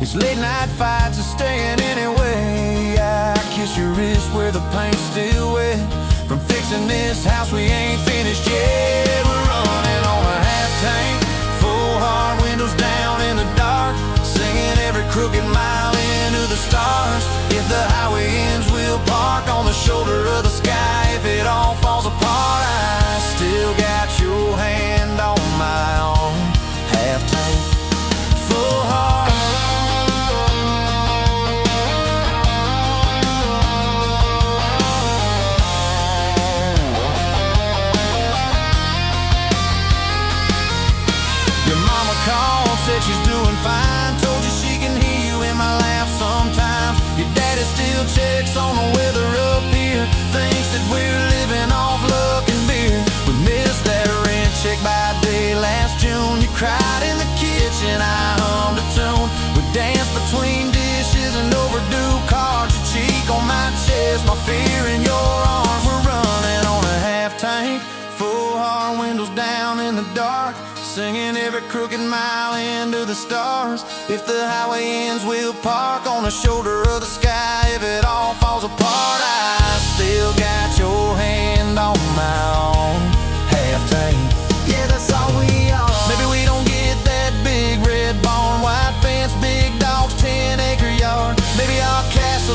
It's late night fights and staying anyway. I kiss your wrist where the paint's still wet from fixing this house we ain't finished yet. We're running on a half tank, full hard windows down in the dark, singing every crooked mile into the stars. If the highway ends, we'll park on the shoulder of the sky. If it all falls apart, I still got your hand on my arm. Half tank, full heart. Your mama called, said she's doing fine, told you she can hear you in my laugh sometimes. Your daddy still checks on the weather up here, thinks that we're living off luck and beer. We missed that rent check by day last June. You cried in the kitchen, I hummed a tune. We danced between dishes and overdue cards. Your cheek on my chest, my fear in your arms. We're running on a half tank, full hard windows down in the dark, singing every crooked mile into the stars. If the highway ends, we'll park on the shoulder of the sky. If it all falls apart, I still got your hand on my arm. Half tank, yeah, that's all we are. Maybe we don't get that big red barn, white fence, big dogs, 10-acre yard. Maybe our castle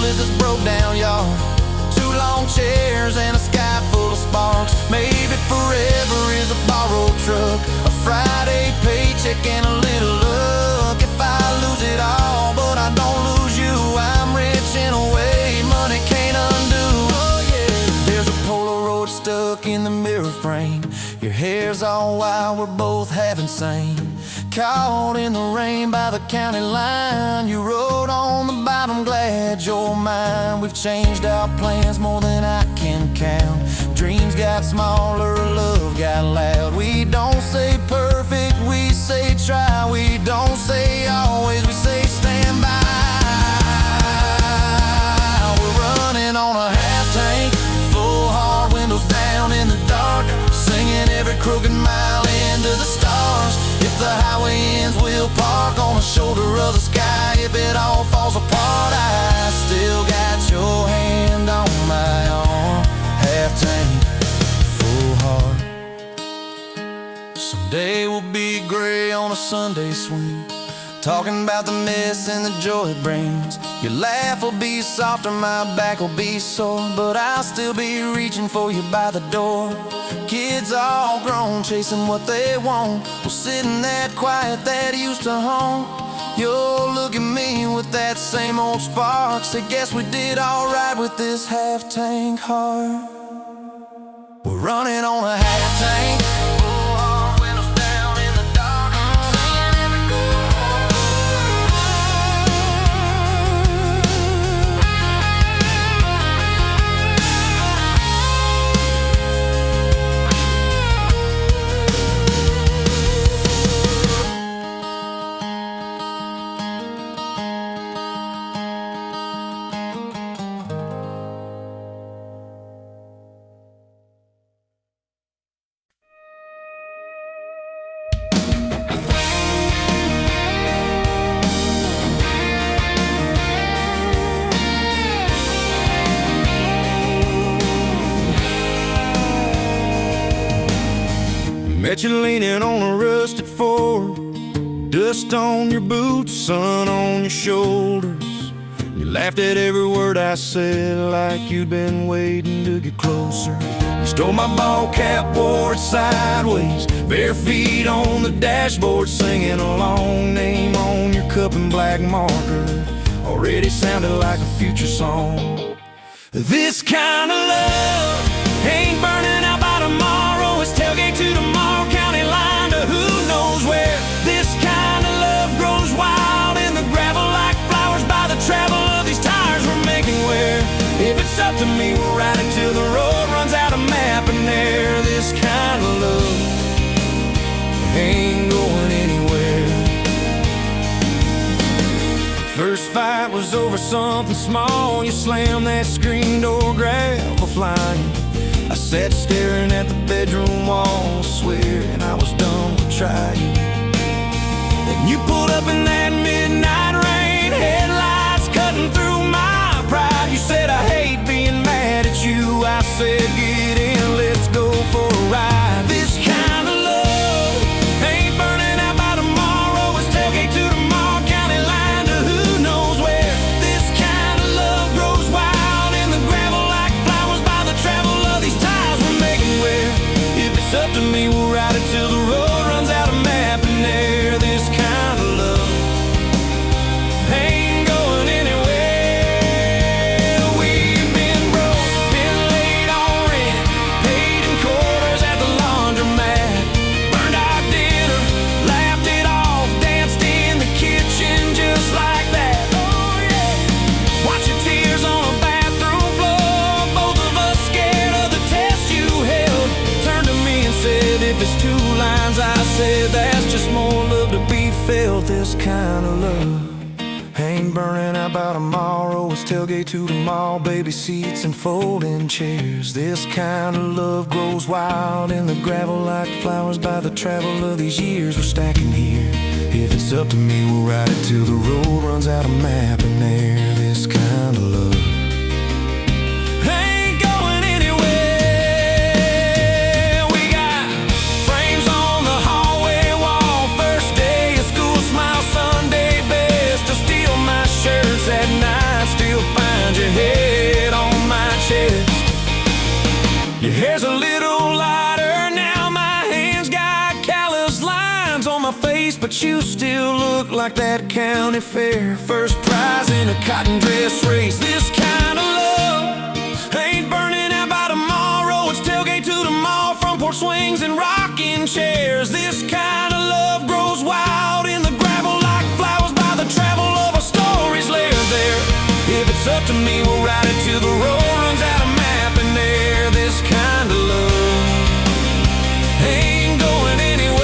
tears all while we're both half insane. Caught in the rain by the county line, you wrote on the bottom, glad you're mine. We've changed our plans more than I can count. Dreams got smaller, love got loud. We don't say perfect, we say try. We don't say always, we say stand by. We're running on a half tank, full hard, windows down in the dark, singing every crooked mile into the stars. If the highway ends, we'll park on the shoulder of the sky. If it all falls apart, I still got your hand on my arm. Half tank, full heart. Someday we'll be gray on a Sunday swing, talking about the mess and the joy it brings. Your laugh will be softer, my back will be sore, but I'll still be reaching for you by the door. Kids all grown, chasing what they want. We'll sit in that quiet that used to haunt. You'll look at me with that same old spark, say guess we did alright with this half tank heart. We're running on a half tank, full hard, windows down in the dark, singing every Met you leaning on a rusted Ford, dust on your boots, sun on your shoulders. You laughed at every word I said like you'd been waiting to get closer. You stole my ball cap, wore it sideways, bare feet on the dashboard, singing a long name on your cup in black marker. Already sounded like a future song. This kind of love ain't burning out by tomorrow. It's tailgate to tomorrow, county line to who knows where. This kind of love grows wild in the gravel like flowers by the travel of these tires we're making wear. If it's up to me, we'll ride it till the road runs out of map and air. This kind of love ain't going anywhere. First fight was over something small. You slammed that screen door, gravel flying. I sat staring at the bedroom wall, swearing I was done with trying. Then you pulled up in that midnight rain, headlights cutting through my pride. You said I hate being mad at you. I said get in, let's go for a ride. This kind of love ain't burning out by tomorrow. It's tailgate to tomorrow, county line to who knows where. This kind of love grows wild in the gravel like flowers by the travel of these tires we're making wear. If it's up to me, we'll ride it till the road runs out of map and air. This kind of love ain't going anywhere. We've been broke, been late on rent, paid in quarters at the laundromat, burned our dinner, laughed it off, danced in the kitchen just like that. Oh yeah, watch your tears on a bathroom floor, both of us scared of the test you held. Turned to me and said, if it's two lines, I said that's just more love to be felt. This kind of love ain't burning out by tomorrow. It's tailgate to tomorrow, baby seats and folding chairs. This kind of love grows wild in the gravel like flowers by the travel of these years we're stacking here. If it's up to me, we'll ride it till the road runs out of map and air. This kind of love ain't going anywhere. We got frames on the hallway wall, first day of school, smile Sunday best. Still steal my shirts at night, still find your head on my chest. Your hair's a little lighter now, my hands got callous lines on my face, but you still look like that county fair first prize in a cotton dress race. This kind of love ain't burning out by tomorrow. It's tailgate to tomorrow from porch swings and rock rocking chairs. This kind of love grows wild in the gravel like flowers by the travel of a story's lair there. If it's up to me, we'll ride it till the road runs out of map and air. This kind of love ain't going anywhere.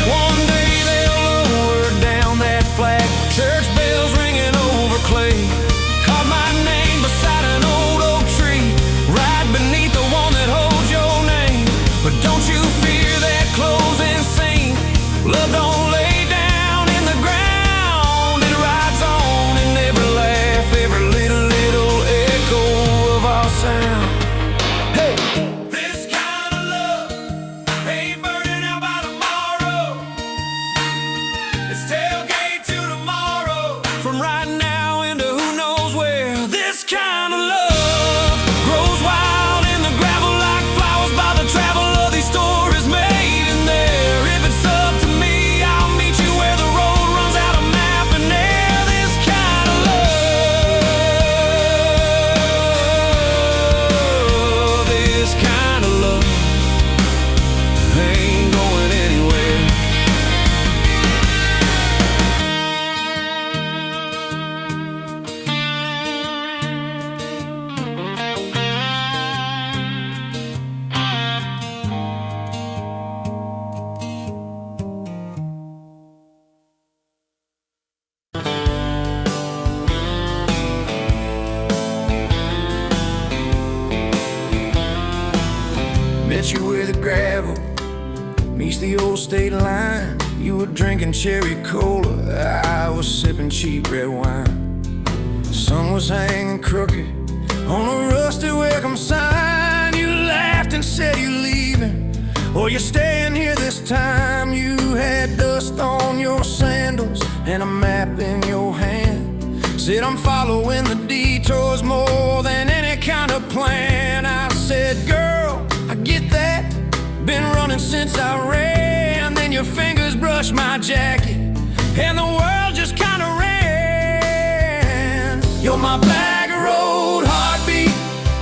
One day they'll lower down that flag, church bells ringing over clay. Carve my name beside an old oak tree, right beneath the one that holds your name. But don't you fear that closing scene. Love don't lay down in the ground. It rides on in every laugh, every little echo of our sound. Hey, this kind of love ain't burning out by tomorrow. It's tailgate to tomorrow, from right now into who knows where. This kind of love grows wild in the gravel like flowers by the travel of these stories made in there. If it's up to me, I'll meet you where the road runs out of map and air. This kind of love, this kind of love ain't going anywhere. Met you where the gravel meets the old state line. You were drinking cherry cola, I was sipping cheap red wine. The sun was hanging crooked on a rusty welcome sign. You laughed and said you're leaving, or you're staying here this time. You had dust on your sandals and a map in your hand. Said I'm following the detours more than any kind of plan. I said, girl, I get that, been running since I ran. Then your fingers brushed my jacket and the world just kinda ran. You're my bag of road heartbeat,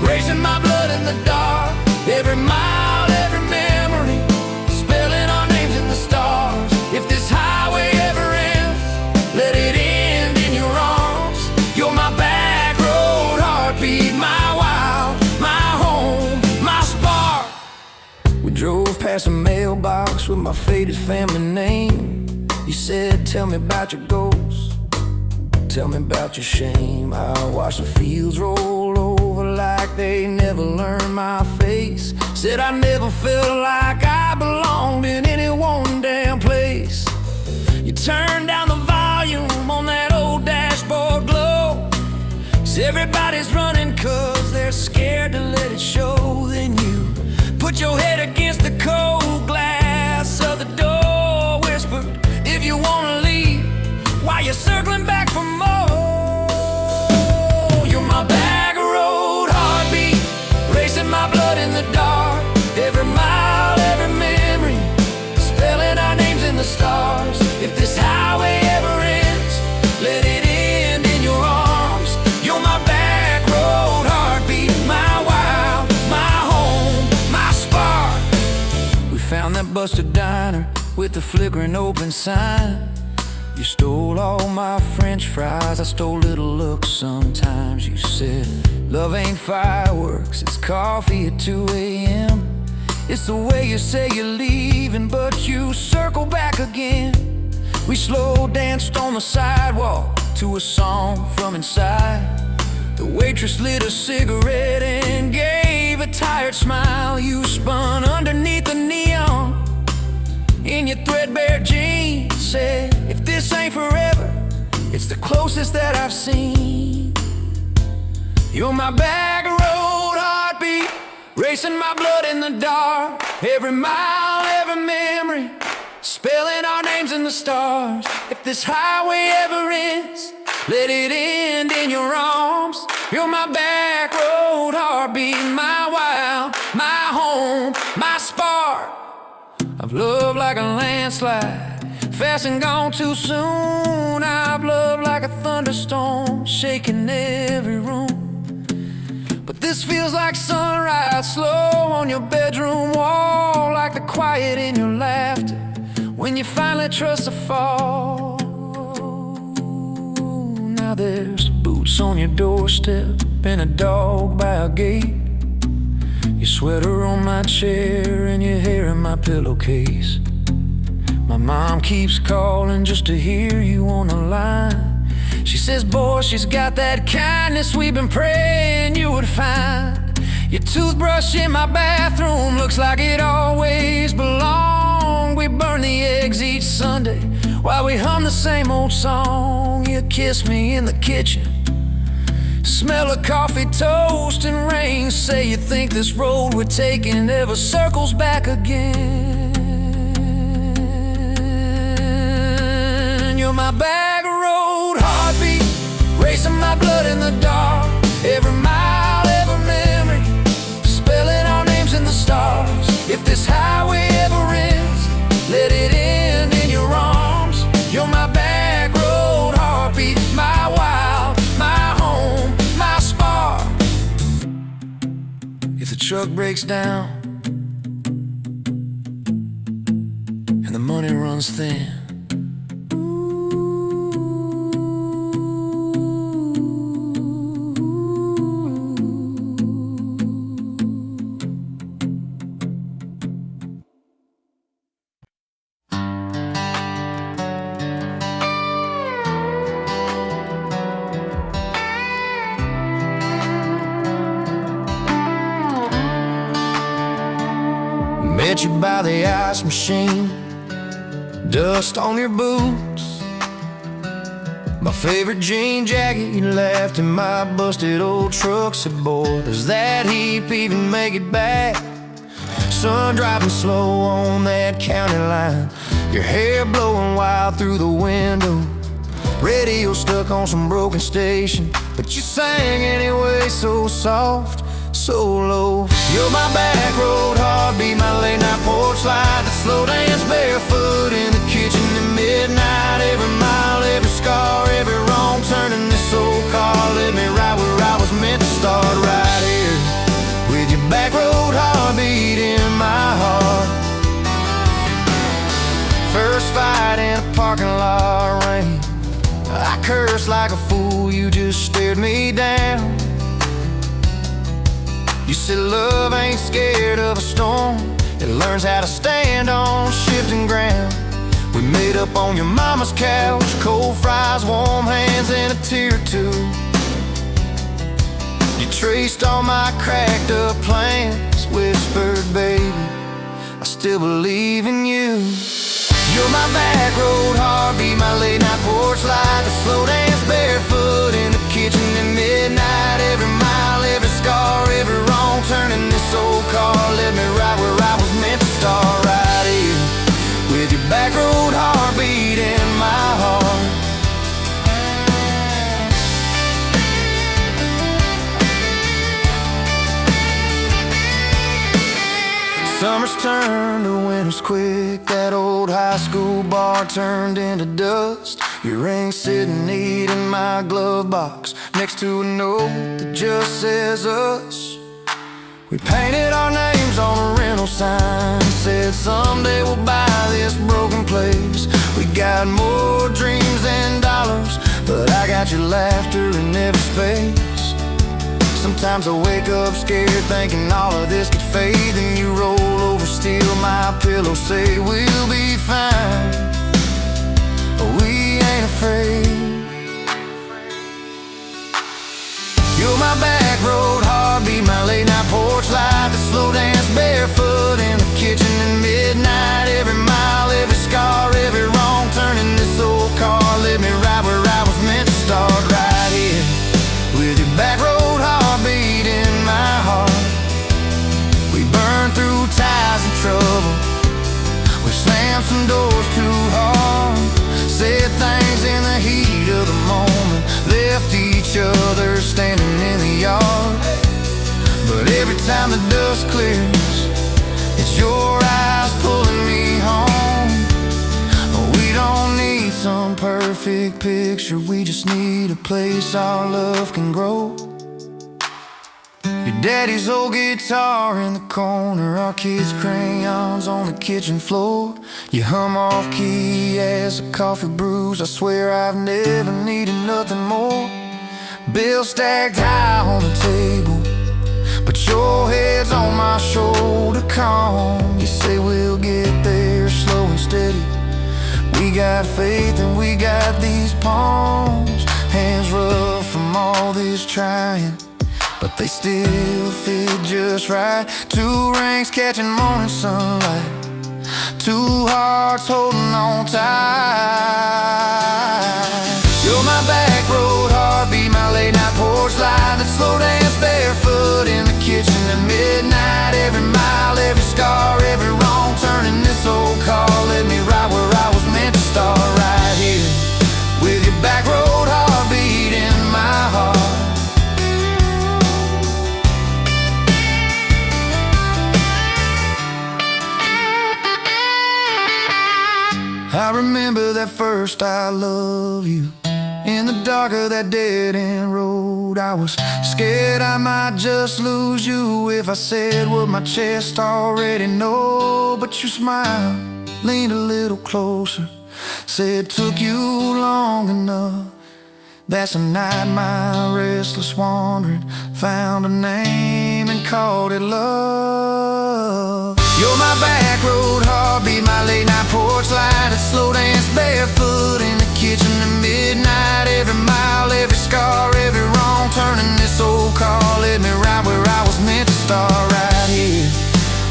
racing my blood in the dark. Every mile, every memory, spelling our names in the stars. If this highway ever ends, let it end in your arms. You're my back road heartbeat, my wild, my home, my spark. We drove past a mailbox with my faded family name. You said, tell me about your goals, tell me about your shame. I watched the fields roll over like they never learned my face. Said I never felt like I belonged in any one damn place. You turned down the volume on that old dashboard glow. 'Cause everybody's running 'cause they're scared to let it show. Then you put your head against the cold glass of the door, whispered, if you wanna leave, while you're circling back for more. You're my bag of road heartbeat, racing my blood in the dark. Every mile, every memory, spelling our names in the stars. If this highway ever ends, let it end in your arms. You're my back road heartbeat, my wild, my home, my spark. We found that busted diner with the flickering open sign. You stole all my French fries, I stole little looks sometimes. You said, love ain't fireworks, it's coffee at 2 a.m. It's the way you say you're leaving, but you circle back again. We slow danced on the sidewalk to a song from inside. The waitress lit a cigarette and gave a tired smile. You spun underneath the neon in your threadbare jeans. Said, if this ain't forever, it's the closest that I've seen. You're my back road heartbeat, racing my blood in the dark. Every mile, every memory, spelling our names in the stars. If this highway ever ends, let it end in your arms. You're my back road heartbeat, my wild, my home, my spark. I've loved like a landslide, fast and gone too soon. I've loved like a thunderstorm, shaking every room. But This feels like sunrise, slow on your bedroom wall, like the quiet in your laughter when you finally trust a fall. Now there's boots on your doorstep and a dog by a gate, your sweater on my chair and your hair in my pillowcase. My mom keeps calling just to hear you on the line. She says, boy, she's got that kindness we've been praying you would find. Your toothbrush in my bathroom looks like it always belonged. We burn the eggs each Sunday while we hum the same old song. You kiss me in the kitchen, smell of coffee, toast, and rain. Say you think this road we're taking never circles back again. You're my back road heartbeat, racing my blood in the dark. Every mile, every memory, spelling our names in the stars. If this highway ever ends, let it end in your arms. You're my back road heartbeat, my wild, my home, my spark. If the truck breaks down and the money runs thin, met you by the ice machine, dust on your boots, my favorite jean jacket you left in my busted old truck. Said, boy, does that heap even make it back? Sun driving slow on that county line, your hair blowing wild through the window, radio stuck on some broken station, but you sang anyway, so soft, so low. You're my back road heartbeat, my late night porch light, the slow dance barefoot in the kitchen at midnight. Every mile, every scar, every wrong turn in this old car led me right where I was meant to start, right here with your back road heartbeat in my heart. First fight in a parking lot rain, I cursed like a fool, you just stared me down. You said love ain't scared of a storm, it learns how to stand on shifting ground. We made up on your mama's couch, cold fries, warm hands, and a tear or two. You traced all my cracked up plans, whispered, baby, I still believe in you. You're my back road heartbeat, my late night porch light, the slow dance barefoot in the kitchen at midnight. Every mile, every scar, every wrong turn in this old car led me right where I was meant to start, right here with your back road heartbeat in my heart. Summer's turned to winter's quick, that old high school bar turned into dust. Your ring sitting neat in my glove box, next to a note that just says us. We painted our names on a rental sign, said someday we'll buy this broken place. We got more dreams than dollars, but I got your laughter in every space. Sometimes I wake up scared thinking all of this could fade, then you roll over, steal my pillow, say we'll be fine, but we ain't afraid. You're my back road heartbeat, my late night porch light, the slow dance barefoot in the kitchen at midnight. Every mile, every scar, every wrong turn in this old car led me right where I was meant to start, right here with your back road heartbeat in my heart. We burned through ties and trouble, we slammed some doors too hard, said things in the heat of the moment, left each other standing in the yard. But every time the dust clears, it's your eyes pulling me home. We don't need some perfect picture, we just need a place our love can grow. Your Daddy's old guitar in the corner, our kids' crayons on the kitchen floor. You hum off key as the coffee brews. I swear I've never needed nothing more. Bills stacked high on the table, but your head's on my shoulder, calm. You say we'll get there slow and steady. We got faith and we got these palms. Hands rough from all this trying, but they still fit just right. Two rings catching morning sunlight, two hearts holding on tight. You're my back road heartbeat, my late night porch light, that slow dance barefoot in the kitchen at midnight. Every mile, every scar, every wrong turn in this old car led me right where I was meant to start, right here with your back road heartbeat in my heart. I remember that first I love you in the dark of that dead-end road. I was scared I might just lose you if I said what my chest already know. But you smiled, leaned a little closer, said took you long enough. That's a night my restless wandering found a name and called it love. You're my back road heartbeat, my late night porch light, a slow dance barefoot in the kitchen at midnight. Every mile, every scar, every wrong turn in this old car led me right where I was meant to start, right here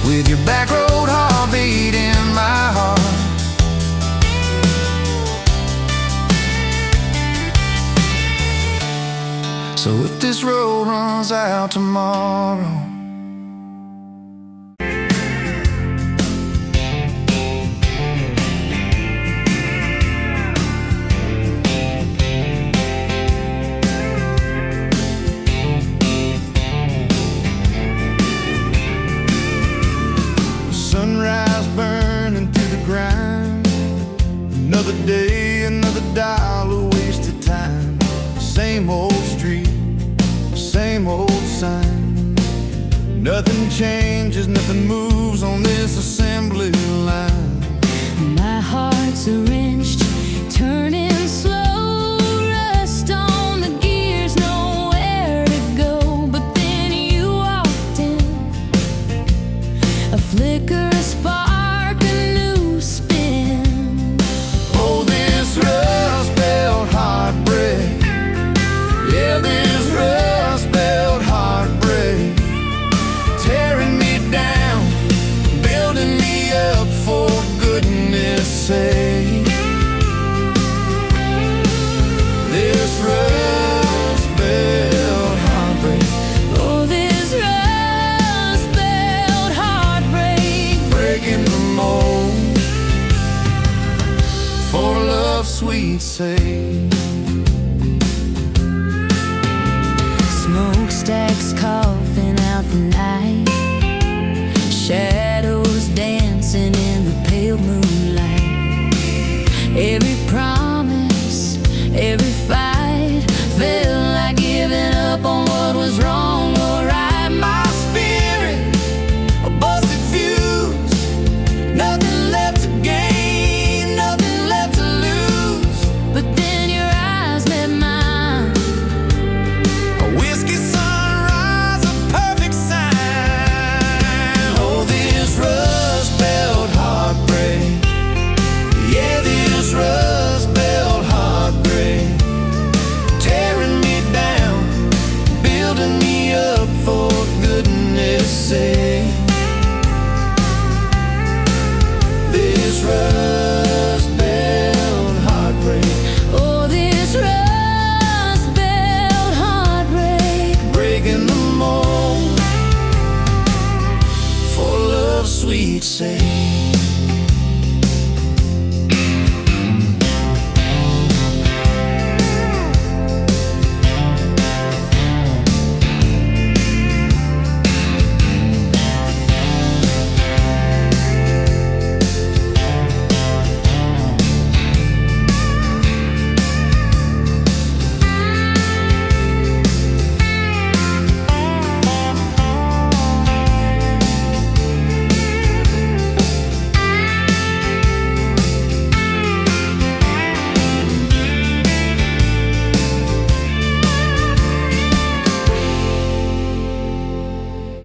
with your back road heartbeat in my heart. So if this road runs out tomorrow, sunrise burning through the grind, another day, another dollar wasted time. Same old street, same old sign. Nothing changes, nothing moves on this assembly line. My heart's a wrenched, turning slow, rust on the gears, nowhere to go. But then you walked in, a flicker, a spark, a new spin. Oh, this rust-belt heartbreak, yeah, this rust-belt heartbreak, tearing me down, building me up, for goodness sake. This rust-belt heartbreak, Oh, this rust-belt heartbreak, breaking the mold for love's sweet sake. smokestacks coughing out the night, shadows dancing in the pale moonlight. Every